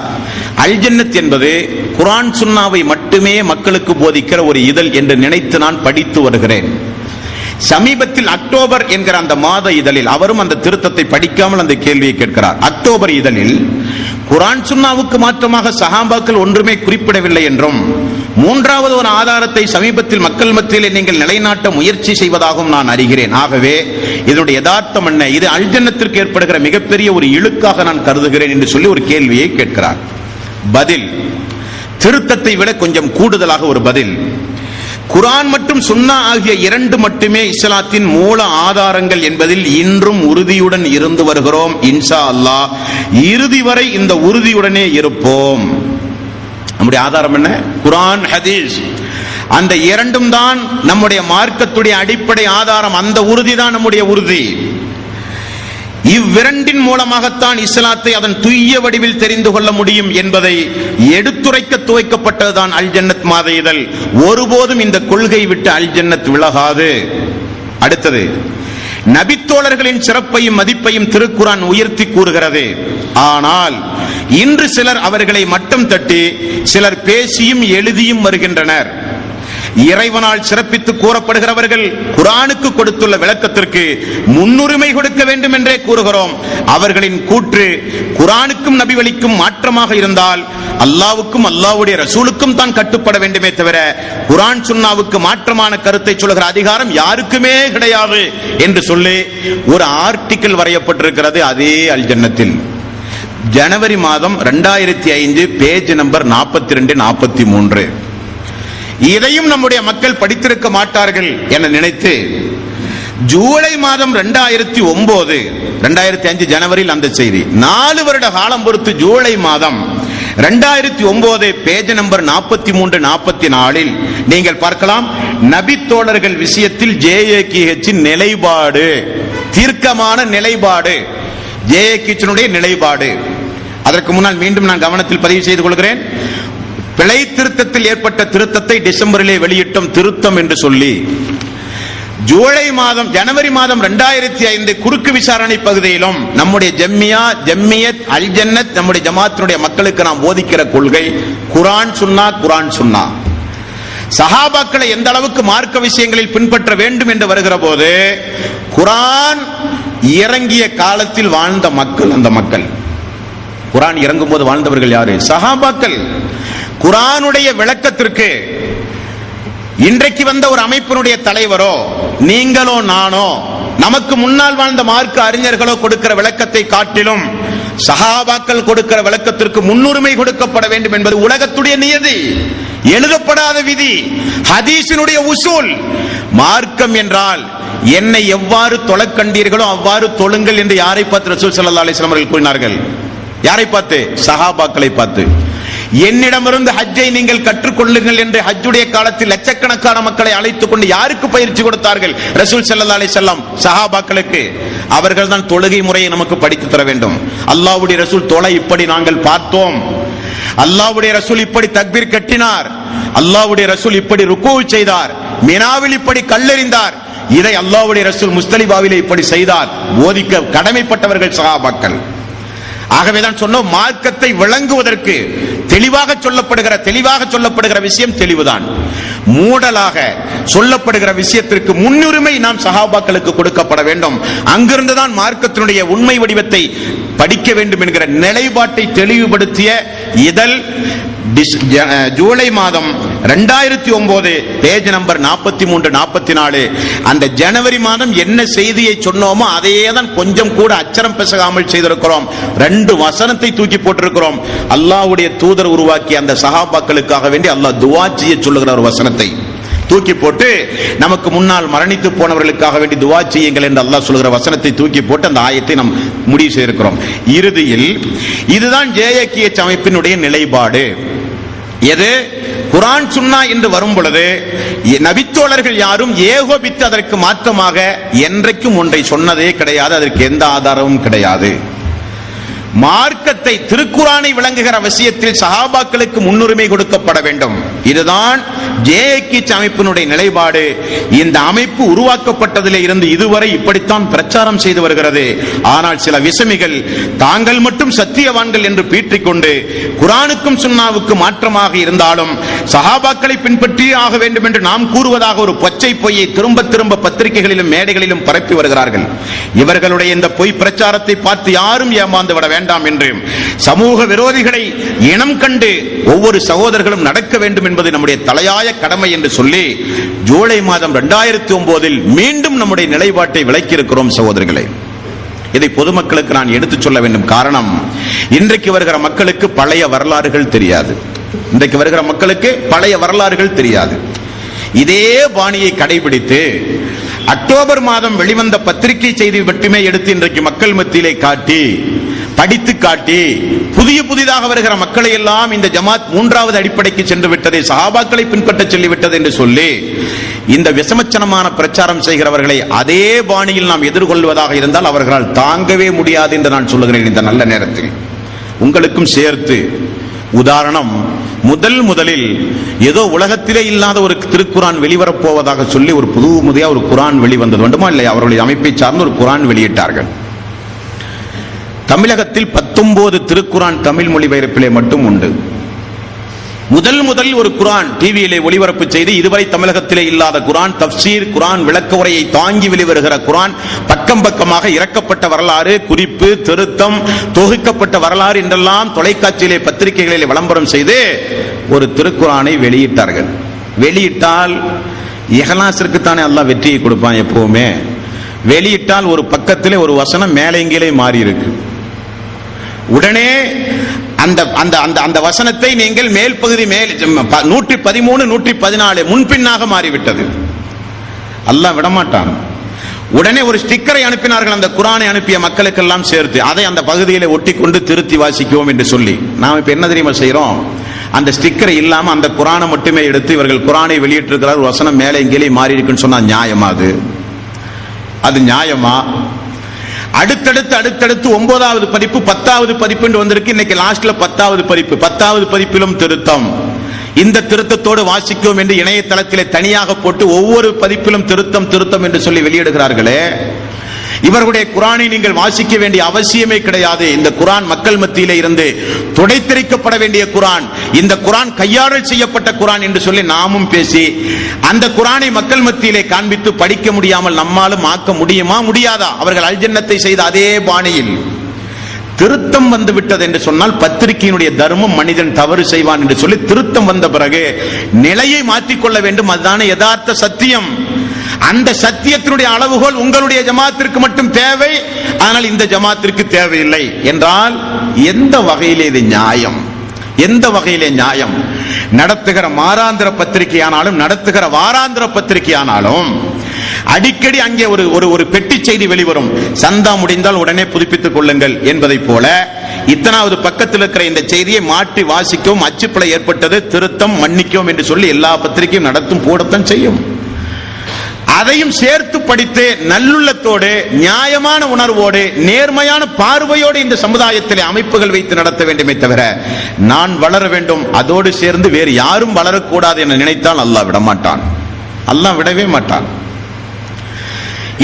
அல் ஜன்னத் என்பது குர்ஆன் சுன்னாவை மட்டுமே மக்களுக்கு போதிக்கிற ஒரு இதழ் என்று நினைத்து நான் படித்து வருகிறேன். சமீபத்தில் அக்டோபர் என்கிற அந்த மாத இதழில் அவரும் அந்த திருத்தத்தை படிக்காமல் அந்த கேள்வியை கேட்கிறார். அக்டோபர் இதழில் குர்ஆன் சுன்னாவுக்கு மாற்றமாக சஹாபாக்கள் ஒன்றுமே குறிப்பிடவில்லை என்றும், 3வது ஒரு ஆதாரத்தை சமீபத்தில் மக்கள் மத்தியிலே நீங்கள் நிலைநாட்ட முயற்சி செய்வதாகவும் நான் அறிகிறேன். ஆகவே இதனுடைய யதார்த்தம் என்ன? இது அல் ஜன்னத்திற்கு ஏற்படுகிற மிகப்பெரிய ஒரு இழுக்காக நான் கருதுகிறேன் என்று சொல்லி ஒரு கேள்வியை கேட்கிறார். பதில் திருத்தத்தை விட கொஞ்சம் கூடுதலாக ஒரு பதில். குர்ஆன் மற்றும் சுன்னா ஆகிய 2 மட்டுமே இஸ்லாத்தின் மூல ஆதாரங்கள் என்பதில் இன்றும் உறுதியுடன் இருந்து வருகிறோம். இன்ஷா அல்லாஹ் இறுதி வரை இந்த உறுதியுடனே இருப்போம். நம்முடைய ஆதாரம் என்ன? குர்ஆன், ஹதீஸ். அந்த இரண்டும் தான் நம்முடைய மார்க்கத்துடைய அடிப்படை ஆதாரம். அந்த உறுதி தான் நம்முடைய உறுதி. இவ்விரண்டின் மூலமாகத்தான் இஸ்லாத்தை அதன் தூய வடிவில் தெரிந்து கொள்ள முடியும் என்பதை எடுத்துரைக்க துவைக்கப்பட்டதுதான் அல் ஜன்னத் மாத இதழ். ஒருபோதும் இந்த கொள்கை விட்டு அல் ஜன்னத் விலகாது. அடுத்தது, நபித்தோழர்களின் சிறப்பையும் மதிப்பையும் திருக்குர்ஆன் உயர்த்தி கூறுகிறது. ஆனால் இன்று சிலர் அவர்களை மட்டம் தட்டி சிலர் பேசியும் எழுதியும் வருகின்றனர். இறைவனால் சிறப்பித்து கூறப்படுகிறவர்கள் குர்ஆனுக்கு கொடுத்துள்ள விளக்கத்திற்கு முன்னுரிமை கொடுக்க வேண்டும் என்றே கூறுகிறோம். அவர்களின் கூற்று குர்ஆனுக்கும் நபி வழிக்கும் மாற்றமாக இருந்தால் அல்லாஹ்வுக்கும் அல்லாஹ்வுடைய ரசூலுக்கும் தான் கட்டுப்பட வேண்டுமே தவிர குர்ஆன் சுன்னாவுக்கு மாற்றமான கருத்தை சொல்கிற அதிகாரம் யாருக்குமே கிடையாது என்று சொல்லி ஒரு ஆர்டிக்கிள் வரையப்பட்டிருக்கிறது அதே அல் ஜன்னத்தில். ஜனவரி மாதம் 2005, பேஜ் நம்பர் 42, 43. இதையும் நம்முடைய மக்கள் படித்திருக்க மாட்டார்கள் என நினைத்து ஜூலை மாதம் 2009, 2005 ஜனவரியில் அந்த செய்தி, 4 வருட காலம் பொறுத்து ஜூலை மாதம் 2009 பேஜ் நம்பர் 43, 44 நீங்கள் பார்க்கலாம். நபி தோழர்கள் விஷயத்தில் JAKH நிலைப்பாடு, தீர்க்கமான நிலைப்பாடு, JAKH நிலைப்பாடு. அதற்கு முன்னால் மீண்டும் நான் கவனத்தில் பதிவு செய்து கொள்கிறேன். பிழை திருத்தத்தில் ஏற்பட்ட திருத்தத்தை டிசம்பரிலே வெளியிட்டோம் திருத்தம் என்று சொல்லி. ஜனவரி மாதம் 2005 குறுக்கு விசாரணை பகுதியிலும் நம்முடைய ஜம்மியத் அல் ஜன்னத் நம்முடைய ஜமாத்தினுடைய மக்களுக்கு நாம் போதிக்கிற கொள்கை குர்ஆன் சுன்னா, குர்ஆன் சுன்னா. சஹாபாக்களை எந்த அளவுக்கு மார்க்க விஷயங்களில் பின்பற்ற வேண்டும் என்று வருகிற போது குர்ஆன் இறங்கிய காலத்தில் வாழ்ந்த மக்கள், அந்த மக்கள் குர்ஆன் இறங்கும் போது வாழ்ந்தவர்கள் யாரு? சஹாபாக்கள். குர்ஆனுடைய விளக்கத்திற்கு இன்றைக்கு வந்த ஒரு அமைப்பினுடைய தலைவரோ நீங்களோ நானோ நமக்கு முன்னால் வாழ்ந்த மார்க்க அறிஞர்களோ கொடுக்கிற விளக்கத்தை காட்டிலும் சஹாபாக்கள் கொடுக்கிற விளக்கத்திற்கு முன்னுரிமை கொடுக்கப்பட வேண்டும் என்பது உலகத்துடைய நியதி, எழுதப்படாத விதி, ஹதீஸினுடைய உசூல். மார்க்கம் என்றால் என்னை எவ்வாறு தொழக் கண்டீர்களோ அவ்வாறு தொழுங்கள் என்று யாரை பார்த்து ரசூல் ஸல்லல்லாஹு அலைஹி வஸல்லம் அவர்கள் கூறினார்கள்? யாரை பார்த்து? சஹாபாக்களை பார்த்து. என்னிடமிருந்து ஹஜ்ஜை நீங்கள் கற்றுக்கொள்ளுங்கள் என்று ஹஜ்ஜுடைய காலத்தில் லட்சக்கணக்கான மக்களை அழைத்துக் கொண்டு யாருக்கு பயிற்சி கொடுத்தார்கள்? ரசூல் ஸல்லல்லாஹு அலைஹி வஸல்லம் சஹாபாக்களுக்கு. அவர்கள் தான் தொழுகை முறையை நமக்கு படித்து தர வேண்டும். அல்லாஹ்வுடைய ரசூல் தொலை இப்படி நாங்கள் பார்த்தோம், அல்லாஹ்வுடைய ரசூல் இப்படி தக்பீர் கட்டினார், அல்லாஹ்வுடைய ரசூல் இப்படி ருக்கூ செய்தார், மினாவில் இப்படி கல்லெறிந்தார், இதை அல்லாஹ்வுடைய ரசூல் முஸ்தலிபாவிலே இப்படி செய்தார், போதிக்க கடமைப்பட்டவர்கள் சஹாபாக்கள். ஆகவேதான் சொன்னோம், மார்க்கத்தை விளங்குவதற்கு தெளிவாக சொல்லப்படுகிற விஷயம் தெளிவுதான். மூடலாக சொல்லப்படுகிற விஷயத்திற்கு முன்னுரிமை நாம் சஹாபாக்களுக்கு கொடுக்கப்பட வேண்டும். அங்கிருந்துதான் மார்க்கத்தினுடைய உண்மை வடிவத்தை படிக்க வேண்டும் என்கிற நிலைப்பாட்டை தெளிவுபடுத்திய இதழ் ஜூலை மாதம் 2009 பேஜ் நம்பர் 43, 44. அந்த ஜனவரி மாதம் என்ன செய்தியை சொன்னோமோ அதையே தான் கொஞ்சம் கூட அச்சரம் பிசகாமல் செய்திருக்கிறோம். 2 வசனத்தை தூக்கி போட்டிருக்கிறோம். அல்லாஹ்வுடைய தூதர் உருவாக்கிய அந்த சஹாபாக்களுக்காக வேண்டி அல்லாஹ் துஆ செய்ய சொல்லுகிற ஒரு வசனத்தை தூக்கி போட்டு நமக்கு முன்னால் மரணித்து போனவர்களுக்காக வேண்டி துஆ செய்யுங்கள் என்று அல்லாஹ் சொல்லுகிற வசனத்தை தூக்கி போட்டு அந்த ஆயத்தை நாம் முடிவு செய்திருக்கிறோம். இறுதியில் இதுதான் JAKH அமைப்பினுடைய நிலைப்பாடு. எது? குர்ஆன் சுன்னா என்று வரும் பொழுது நபித்தோழர்கள் யாரும் ஏகோபித்து அதற்கு மாற்றமாக என்றைக்கும் ஒன்றை சொன்னதே கிடையாது. அதற்கு எந்த ஆதாரமும் கிடையாது. மார்க்கத்தை திருக்குர்ஆனை விளங்குகிற விஷயத்தில் சஹாபாக்களுக்கு முன்னுரிமை கொடுக்கப்பட வேண்டும். இதுதான் JAKH அமைப்பினுடைய நிலைப்பாடு. இந்த அமைப்பு உருவாக்கப்பட்டதிலே இருந்து இதுவரை இப்படித்தான் பிரச்சாரம் செய்து வருகிறது. ஆனால் சில விசமிகள் தாங்கள் மட்டும் சத்தியவான்கள் என்று பீற்றிக்கொண்டு குர்ஆனுக்கும் சுன்னாவுக்கும் மாற்றமாக இருந்தாலும் சஹாபாக்களை பின்பற்றியே ஆக வேண்டும் என்று நாம் கூறுவதாக ஒரு பச்சை பொய்யை திரும்ப திரும்ப பத்திரிகைகளிலும் மேடைகளிலும் பரப்பி வருகிறார்கள். இவர்களுடைய இந்த பொய் பிரச்சாரத்தை பார்த்து யாரும் ஏமாந்து விட வேண்டாம் என்று சமூக விரோதிகளை இனம் கண்டு ஒவ்வொரு சகோதரர்களும் நடக்க வேண்டும் என்பது நம்முடைய தலையாய கடமை என்று சொல்லி ஜூலை மாதம் 2009 மீண்டும் நம்முடைய நிலைப்பாட்டை விளக்கி இருக்கிறோம் சகோதரர்களே. இதை பொதுமக்களுக்கு நான் எடுத்துச் சொல்ல வேண்டும். காரணம், இன்றைக்கு வருகிற மக்களுக்கு பழைய வரலாறுகள் தெரியாது. இதே பாணியை கடைபிடித்து அக்டோபர் மாதம் வெளிவந்த பத்திரிகை செய்தி மட்டுமே எடுத்து இன்றைக்கு மக்கள் மத்தியிலே காட்டி படித்து காட்டி புதிதாக வருகிற மக்களை எல்லாம் இந்த ஜமாத் மூன்றாவது அடிப்படைக்கு சென்று விட்டது, சஹாபாக்களை பின்பற்ற சொல்லிவிட்டது என்று சொல்லி இந்த விசமச்சனமான பிரச்சாரம் செய்கிறவர்களை அதே பாணியில் நாம் எதிர்கொள்வதாக இருந்தால் அவர்களால் தாங்கவே முடியாது என்று நான் சொல்லுகிறேன். இந்த நல்ல நேரத்தில் உங்களுக்கும் சேர்த்து உதாரணம், முதலில் ஏதோ உலகத்திலே இல்லாத ஒரு திருக்குரான் வெளிவரப்போவதாக சொல்லி ஒரு புதிய ஒரு குரான் வெளிவந்தது வேண்டுமா இல்லையா? அவர்களுடைய அமைப்பை சார்ந்து ஒரு குரான் வெளியிட்டார்கள். தமிழகத்தில் 19 திருக்குரான் தமிழ் மொழிபெயர்ப்பிலே மட்டும் உண்டு. முதல் ஒரு குரான் டிவியிலே ஒளிபரப்பு செய்து இதுவரை தமிழகத்திலே இல்லாத குரான், தப்சீர், குரான் விளக்க உரையை தாங்கி வெளிவருகிற குரான், பக்கம் பக்கமாக இறக்கப்பட்ட வரலாறு, குறிப்பு, திருத்தம், தொகுக்கப்பட்ட வரலாறு என்றெல்லாம் தொலைக்காட்சியிலே பத்திரிகைகளிலே விளம்பரம் செய்து ஒரு திருக்குரானை வெளியிட்டார்கள். வெளியிட்டால் இஹ்லாஸிற்கு தானே அல்லாஹ் வெற்றியை கொடுப்பான் எப்பவுமே. வெளியிட்டால் ஒரு பக்கத்திலே ஒரு வசனம் மேலேங்கிலே மாறி இருக்கு. உடனே அந்த வசனத்தை நீங்கள் மேல் பகுதி 113 114 முன்பின்னாக மாறிவிட்டது. அல்லாஹ் விடமாட்டான். உடனே ஒரு ஸ்டிக்கரை அனுப்பினார்கள் அந்த குரானை அனுப்பிய மக்களுக்கெல்லாம் சேர்த்து, அதை அந்த பகுதியில் ஒட்டி கொண்டு திருத்தி வாசிக்குவோம் என்று சொல்லி. நாம் இப்ப என்ன தெரியுமா செய்யறோம்? அந்த ஸ்டிக்கரை இல்லாம அந்த குரானை மட்டுமே எடுத்து இவர்கள் குரானை வெளியிட்டிருக்கிறார், வசனம் மேலே எங்கே மாறி இருக்குன்னு சொன்னா நியாயமா? அது நியாயமா? அடுத்தடுத்து 9வது பதிப்பு 10வது பதிப்பு என்று வந்திருக்கு. இன்னைக்கு லாஸ்ட்ல 10வது பதிப்பு. 10வது பதிப்பிலும் திருத்தம். இந்த திருத்தத்தோடு வாசிக்கும் என்று இணையதளத்திலே தனியாக போட்டு ஒவ்வொரு பதிப்பிலும் திருத்தம் என்று சொல்லி வெளியிடுகிறார்களே, இவர்களுடைய குரானை நீங்கள் வாசிக்க வேண்டிய அவசியமே கிடையாது. இந்த குரான் மக்கள் மத்தியிலே இருந்து துடைத்தெறிக்கப்பட வேண்டிய குரான், இந்த குரான் கையாடல் செய்யப்பட்ட குரான் என்று சொல்லி நாமும் பேசி அந்த குரானை மக்கள் மத்தியிலே காண்பித்து படிக்க முடியாமல் நம்மாலும் ஆக்க முடியுமா? முடியாதா? அவர்கள் அல்ஜன்னத்தை செய்த அதே பாணியில் திருத்தம் வந்து விட்டது என்று சொன்னால் பத்திரிகையினுடைய தர்மம், மனிதன் தவறு செய்வான் என்று சொல்லி திருத்தம் வந்த பிறகு நிலையை மாற்றிக்கொள்ள வேண்டும். அதுதானே யதார்த்த சத்தியம். அந்த சத்தியத்தினுடைய அளவுகோல் உங்களுடைய ஜமாத்திற்கு மட்டும் தேவை, ஆனால் இந்த ஜமாத்திற்கு தேவையில்லை என்றால் எந்த வகையிலே இது நியாயம்? எந்த வகையிலே நியாயம்? நடத்துகிற மாராந்திர பத்திரிகையானாலும் நடத்துகிற வாராந்திர பத்திரிகையானாலும் அடிக்கடி அங்கே ஒரு பெட்டி செய்தி வெளிவரும். சந்தா முடிந்தால் உடனே புதுப்பித்துக் கொள்ளுங்கள் என்பதை போல இத்தனாவது பக்கத்தில் இருக்கிற இந்த செய்தியை மாற்றி வாசிக்கவும், அச்சுப்பிழை ஏற்பட்டது, திருத்தம், மன்னிக்கவும் என்று சொல்லி எல்லா பத்திரிகையும் நடத்தும், போடத்தான் செய்யும். அதையும் சேர்த்து படித்து நல்லுள்ளத்தோடு, நியாயமான உணர்வோடு, நேர்மையான பார்வையோடு இந்த சமுதாயத்திலே அமைப்புகள் வைத்து நடத்த வேண்டுமே தவிர நான் வளர வேண்டும், அதோடு சேர்ந்து வேறு யாரும் வளரக்கூடாது என நினைத்தால் அல்லாஹ் விடமாட்டான். அல்லாஹ் விடவே மாட்டான்.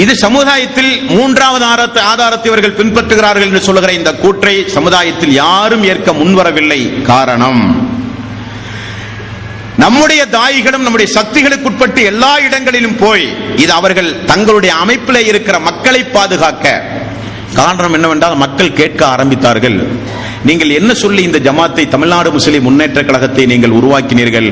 இது சமுதாயத்தில் 3வது ஆதாரத்தை இவர்கள் பின்பற்றுகிறார்கள் என்று சொல்லுகிற இந்த கூற்றை சமுதாயத்தில் யாரும் ஏற்க முன்வரவில்லை. காரணம், நம்முடைய தாயிகளும் நம்முடைய சக்திகளுக்கு உட்பட்டு எல்லா இடங்களிலும் போய் இது அவர்கள் தங்களுடைய அமைப்பிலே இருக்கிற மக்களை பாதுகாக்க. காரணம் என்னவென்றால் மக்கள் கேட்க ஆரம்பித்தார்கள், நீங்கள் என்ன சொல்லி இந்த ஜமாத்தை, தமிழ்நாடு முஸ்லிம் முன்னேற்ற கழகத்தை நீங்கள் உருவாக்கினீர்கள்?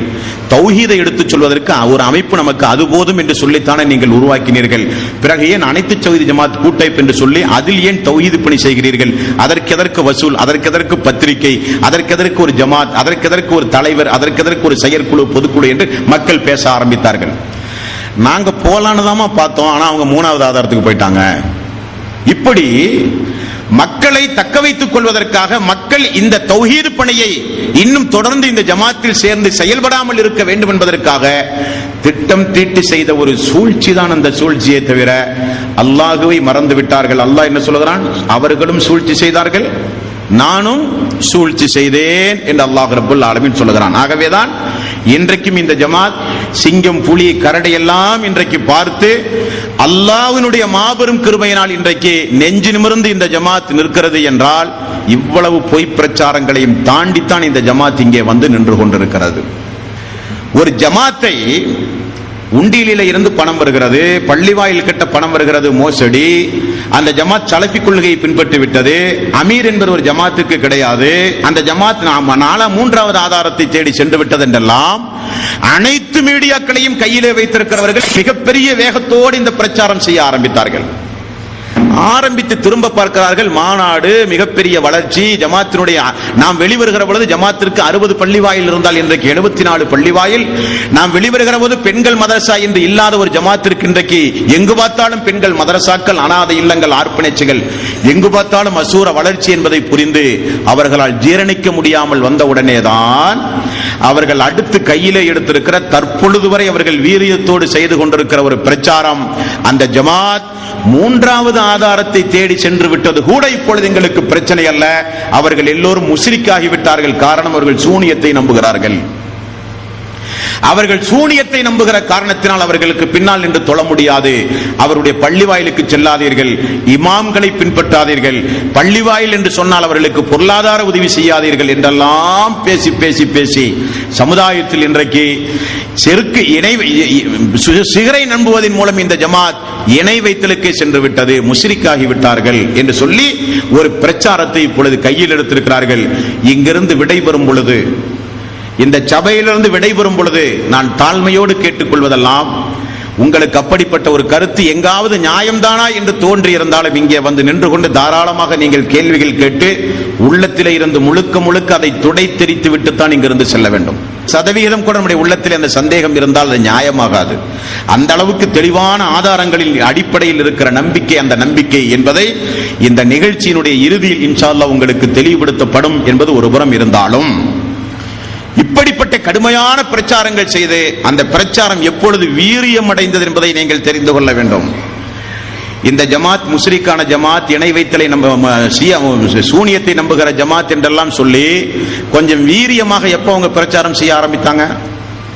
தௌஹீதை எடுத்துச் சொல்வதற்கு ஒரு அமைப்பு நமக்கு அது போதும் என்று சொல்லித்தானே நீங்கள் உருவாக்கினீர்கள். பிறகு ஏன் அனைத்து சௌஹீத் ஜமாத் கூட்டமைப்பு என்று சொல்லி அதில் ஏன் தௌஹீது பணி செய்கிறீர்கள்? அதற்கெதற்கு வசூல், அதற்கெதற்கு பத்திரிகை, அதற்கெதற்கு ஒரு ஜமாத், அதற்கெதற்கு ஒரு தலைவர், அதற்கெதற்கு ஒரு செயற்குழு, பொதுக்குழு என்று மக்கள் பேச ஆரம்பித்தார்கள். நாங்க போலான்னு பார்த்தோம், ஆனா அவங்க 3வது ஆதாரத்துக்கு போயிட்டாங்க. இப்படி மக்களை தக்க வைத்துக் கொள்வதற்காக மக்கள் இந்த தௌஹீது பணியை இன்னும் தொடர்ந்து இந்த ஜமாத்தில் சேர்ந்து செயல்படாமல் இருக்க வேண்டும் என்பதற்காக திட்டம் தீட்டி செய்த ஒரு சூழ்ச்சி தான் அந்த சூழ்ச்சியை தவிர அல்லாஹுவை மறந்து விட்டார்கள். அல்லாஹ் என்ன சொல்கிறான்? அவர்களும் சூழ்ச்சி செய்தார்கள், நானும் சூழ்ச்சி செய்தேன் என்று அல்லாஹ் ரப்பல் ஆலமீன் சொல்லுகிறான். ஆகவேதான் இன்றைக்கும் இந்த ஜமாத் சிங்கம், புலி, கரடி எல்லாம் இன்றைக்கு பார்த்து அல்லாஹ்வினுடைய மாபெரும் கிருபையினால் இன்றைக்கு நெஞ்சு நிமிர்ந்து இந்த ஜமாத் நிற்கிறது என்றால் இவ்வளவு பொய் பிரச்சாரங்களையும் தாண்டித்தான் இந்த ஜமாத் இங்கே வந்து நின்று கொண்டிருக்கிறது. ஒரு ஜமாத்தை உண்டியில இருந்து பணம் வருகிறது, பள்ளிவாயில் கட்ட பணம் வருகிறது, மோசடி. அந்த ஜமாத் சலஃபி கொள்கையை பின்பற்றி விட்டது. அமீர் என்பது ஒரு ஜமாத்துக்கு கிடையாது. அந்த ஜமாத் 3வது ஆதாரத்தை தேடி சென்று விட்டது என்றெல்லாம் அனைத்து மீடியாக்களையும் கையிலே வைத்திருக்கிறவர்கள் மிகப்பெரிய வேகத்தோடு இந்த பிரச்சாரம் செய்ய ஆரம்பித்தார்கள். ஆரம்பித்து திரும்ப பார்க்கிறார்கள். மாநாடு மிகப்பெரிய வளர்ச்சி, ஜமாத்தினுடைய நாம் வெளிவருகிற பொழுது ஜமாத்திற்கு 60 பள்ளிவாயில் இருந்தால் இன்றைக்கு 74 பள்ளிவாயில். நாம் வெளிவருகிற போது பெண்கள் மதரசா என்று இல்லாத ஒரு ஜமாத்திற்கு இன்றைக்கு எங்கு பார்த்தாலும் பெண்கள் மதரசாக்கள், அனாதை இல்லங்கள், ஆர்ப்பணிச்சுகள், எங்கு பார்த்தாலும் அசூர வளர்ச்சி என்பதை புரிந்து அவர்களால் ஜீரணிக்க முடியாமல் வந்தவுடனேதான் அவர்கள் அடுத்து கையிலே எடுத்திருக்கிற தற்பொழுது வரை அவர்கள் வீரியத்தோடு செய்து கொண்டிருக்கிற ஒரு பிரச்சாரம், அந்த ஜமாத் மூன்றாவது ஆதாரத்தை தேடி சென்று விட்டது கூட இப்பொழுது எங்களுக்கு பிரச்சனை அல்ல. அவர்கள் எல்லோரும் முஸ்ரிக்காகிவிட்டார்கள். காரணம், அவர்கள் சூனியத்தை நம்புகிறார்கள். அவர்கள் சூனியத்தை நம்புகிற காரணத்தினால் அவர்களுக்கு பின்னால் நின்று தொழ முடியாது. அவருடைய பள்ளிவாயிலுக்கு செல்லாதீர்கள், இமாம்களை பின்பற்றாதீர்கள், பள்ளிவாயில் என்று சொன்னால் அவர்களுக்கு பொருளாதார உதவி செய்யாதீர்கள் என்றெல்லாம் பேசி பேசி பேசி சமுதாயத்தில் இன்றைக்கு செருக்கு இணை சிகரை நம்புவதன் மூலம் இந்த ஜமாத் இணை வைத்தலுக்கே சென்று விட்டது, முஸ்ரிக்காகி விட்டார்கள் என்று சொல்லி ஒரு பிரச்சாரத்தை இப்பொழுது கையில் எடுத்திருக்கிறார்கள். இங்கிருந்து விடைபெறும் பொழுது, இந்த சபையிலிருந்து விடைபெறும் பொழுது நான் தாழ்மையோடு கேட்டுக்கொள்வதெல்லாம், உங்களுக்கு அப்படிப்பட்ட ஒரு கருத்து எங்காவது நியாயம்தானா என்று தோன்றி இருந்தாலும் இங்கே வந்து நின்று கொண்டு தாராளமாக நீங்கள் கேள்விகள் கேட்டு உள்ளத்திலே இருந்து முழுக்க முழுக்க அதை துடை தெரித்து விட்டுத்தான் இங்கிருந்து செல்ல வேண்டும். சதவிகிதம் கூட நம்முடைய உள்ளத்தில் அந்த சந்தேகம் இருந்தால் அது நியாயமாகாது. அந்த அளவுக்கு தெளிவான ஆதாரங்களில் அடிப்படையில் இருக்கிற நம்பிக்கை, அந்த நம்பிக்கை என்பதை இந்த நிகழ்ச்சியினுடைய இறுதியில் இன்ஷா அல்லாஹ் உங்களுக்கு தெளிவுபடுத்தப்படும் என்பது ஒரு புறம் இருந்தாலும், இப்படிப்பட்ட கடுமையான பிரச்சாரங்கள் செய்து அந்த பிரச்சாரம் எப்பொழுது வீரியம் அடைந்தது என்பதை நீங்கள் தெரிந்து கொள்ள வேண்டும். இந்த ஜமாத் முஸ்ரிக்கான ஜமாத், இணை வைத்தலை சூனியத்தை நம்புகிற ஜமாத் என்றெல்லாம் சொல்லி கொஞ்சம் வீரியமாக எப்ப அவங்க பிரச்சாரம் செய்ய ஆரம்பித்தாங்க?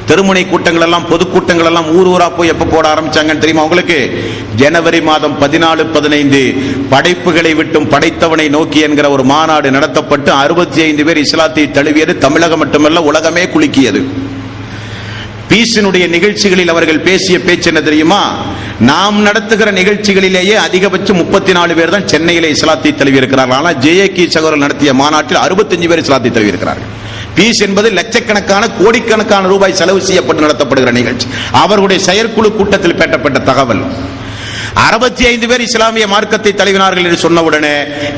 தெருமுனை கூட்டங்கள் எல்லாம், பொதுக்கூட்டங்கள் எல்லாம் ஊர் ஊரா போய் எப்ப போட ஆரம்பிச்சாங்கன்னு தெரியுமா உங்களுக்கு? ஜனவரி மாதம் 14, 15 படைப்புகளை விட்டும் படைத்தவனை நோக்கி என்கிற ஒரு மாநாடு நடத்தப்பட்டு 65 பேர் இஸ்லாத்தை தழுவியது. தமிழகம் மட்டுமல்ல, உலகமே குலுக்கியது. பீஸினுடைய நிகழ்ச்சிகளில் அவர்கள் பேசிய பேச்சு என்ன தெரியுமா? நாம் நடத்துகிற நிகழ்ச்சிகளிலேயே அதிகபட்சம் 34 பேர் தான் சென்னையிலே இஸ்லாத்தை தழுவி இருக்கிறார்கள். ஆனால் ஜேஏகி சகோதரர் நடத்திய மாநாட்டில் 65 பேர் இஸ்லாத்தை தழுவி இருக்கிறார்கள். பீஸ் என்பது லட்சக்கணக்கான கோடிக்கணக்கான ரூபாய் செலவு செய்யப்பட்டு நடத்தப்படுகிற நிகழ்ச்சி. அவர்களுடைய செயற்குழு கூட்டத்தில் பேட்டப்பட்ட தகவல். 65 பேர் இஸ்லாமிய மார்க்கத்தை தழுவினார்கள் என்று சொன்னவுடனே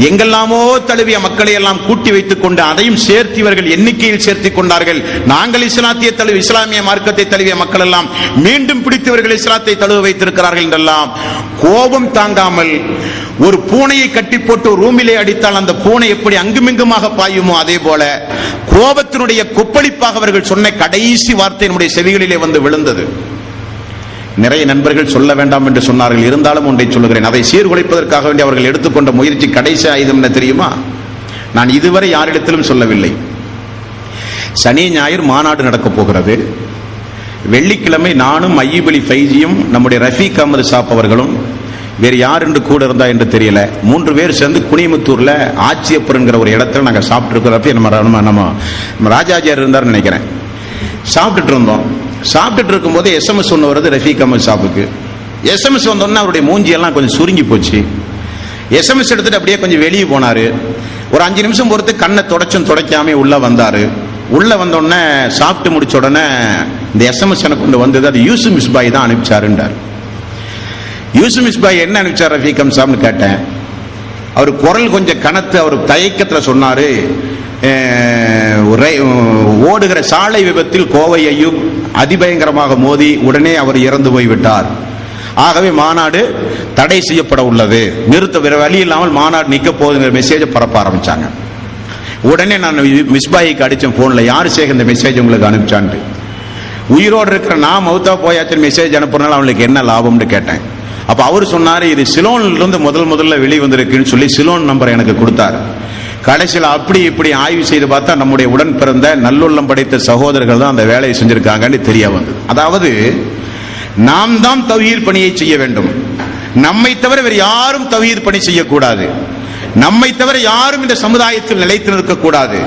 எங்கெல்லாமோ தழுவிய மக்களை எல்லாம் கூட்டி வைத்துக் கொண்டு அதையும் சேர்த்து இவர்கள் எண்ணிக்கையில் சேர்த்துக் கொண்டார்கள். நாங்கள் இஸ்லாமிய மார்க்கத்தை தழுவிய மக்கள் எல்லாம் மீண்டும் பிடித்தவர்கள் இஸ்லாத்தை தழுவ வைத்திருக்கிறார்கள் என்றெல்லாம் கோபம் தாங்காமல் ஒரு பூனையை கட்டி போட்டு ரூமிலே அடித்தால் அந்த பூனை எப்படி அங்குமிங்குமாக பாயுமோ அதே போல கோபத்தினுடைய கொப்பளிப்பாக அவர்கள் சொன்ன கடைசி வார்த்தை நம்முடைய செவிகளிலே வந்து விழுந்தது. நிறைய நண்பர்கள் சொல்ல வேண்டாம் என்று சொன்னார்கள், இருந்தாலும் ஒன்றை சொல்லுகிறேன். அதை சீர்குலைப்பதற்காக வேண்டி அவர்கள் எடுத்துக்கொண்ட முயற்சி கடைசி ஆயுதம் என்ன தெரியுமா? நான் இதுவரை யாரிடத்திலும் சொல்லவில்லை. சனி ஞாயிறு மாநாடு நடக்கப் போகிறது. வெள்ளிக்கிழமை நானும் ஐயூப் அலி ஃபைஜியும் நம்முடைய ரஃபீக் அஹமது சாப் அவர்களும், வேறு யார் என்று கூட இருந்தா என்று தெரியல, 3 பேர் சேர்ந்து குனிமுத்தூர்ல ஆட்சியப்பருங்கிற ஒரு இடத்துல நாங்கள் சாப்பிட்டு இருக்கிறப்ப நம்ம ராஜாஜியார் இருந்தார் நினைக்கிறேன். சாப்பிட்டுட்டு இருந்தோம். சாப்பிட்டுட்டு இருக்கும் போது SMS ஒன்று வருது ரஃபீக் அஹமது சாப்புக்கு. SMS வந்தோன்னா அவருடைய மூஞ்சியெல்லாம் கொஞ்சம் சுருங்கி போச்சு. SMS எடுத்துட்டு அப்படியே கொஞ்சம் வெளியே போனாரு. ஒரு 5 நிமிஷம் பொறுத்து கண்ணை துடைக்காம உள்ள வந்தாரு. உள்ள வந்தோடனே சாப்பிட்டு முடிச்ச உடனே இந்த SMS எனக்கு கொண்டு வந்தது, அது யூசுப் மிஸ்பாய் தான் அனுப்பிச்சாருன்றார். யூசுப் மிஸ்பாய் என்ன அனுப்பிச்சார் ரஃபீக் அஹமது சாப்னு கேட்டேன். அவர் குரல் கொஞ்சம் கனத்து, அவர் தயக்கத்துல சொன்னாரு, ஓடுகிற சாலை விபத்தில் கோவை ஐயூப் அதிபயங்கரமாக மோதி உடனே அவர் இறந்து போய்விட்டார். ஆகவே மாநாடு தடை செய்யப்பட உள்ளது, நிறுத்த வேற வழி இல்லாமல் மாநாடு நிக்க போகுதுங்கிற மெசேஜை பரப்ப ஆரம்பிச்சாங்க. உடனே நான் மிஸ்பாய்க்கு அடிச்சேன் போன்ல, யாரு சேக இந்த மெசேஜ் உங்களுக்கு அனுப்பிச்சான்ட்டு. உயிரோடு இருக்கிற நான் மௌத்தா போயாச்சு மெசேஜ் அனுப்புறதுனால அவங்களுக்கு என்ன லாபம்னு கேட்டேன். அப்ப அவர் சொன்னாரு, இது சிலோன்ல இருந்து முதல்ல வெளி வந்திருக்குன்னு சொல்லி சிலோன் நம்பர் எனக்கு கொடுத்தாரு. கடைசியில் அப்படி இப்படி ஆய்வு செய்து பார்த்தா நம்முடைய உடன் பிறந்த நல்லுள்ளம் படைத்த சகோதரர்கள் தான் அந்த வேலையை செஞ்சிருக்காங்கன்னு தெரிய வந்தது. அதாவது நாம் தான் தவ்ஹீத் பணியை செய்ய வேண்டும். நம்மை தவிர வேறு யாரும் தவ்ஹீத் பணி செய்யக்கூடாது. நம்மை தவிர யாரும் இந்த சமுதாயத்தில் நிலைத்து நிற்கக்கூடாது.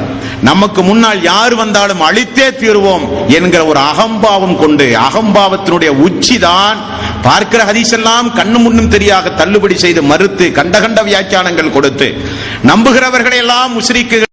நமக்கு முன்னால் யார் வந்தாலும் அழித்தே தீர்வோம் என்கிற ஒரு அகம்பாவம் கொண்டு, அகம்பாவத்தினுடைய உச்சிதான் பார்க்கிற ஹதீஸ் எல்லாம் கண்ணு முன்னும் தெரியாக தள்ளுபடி செய்து மறுத்து கண்ட வியாக்கியானங்கள் கொடுத்து நம்புகிறவர்களை எல்லாம் முஸ்ரிக்குகள்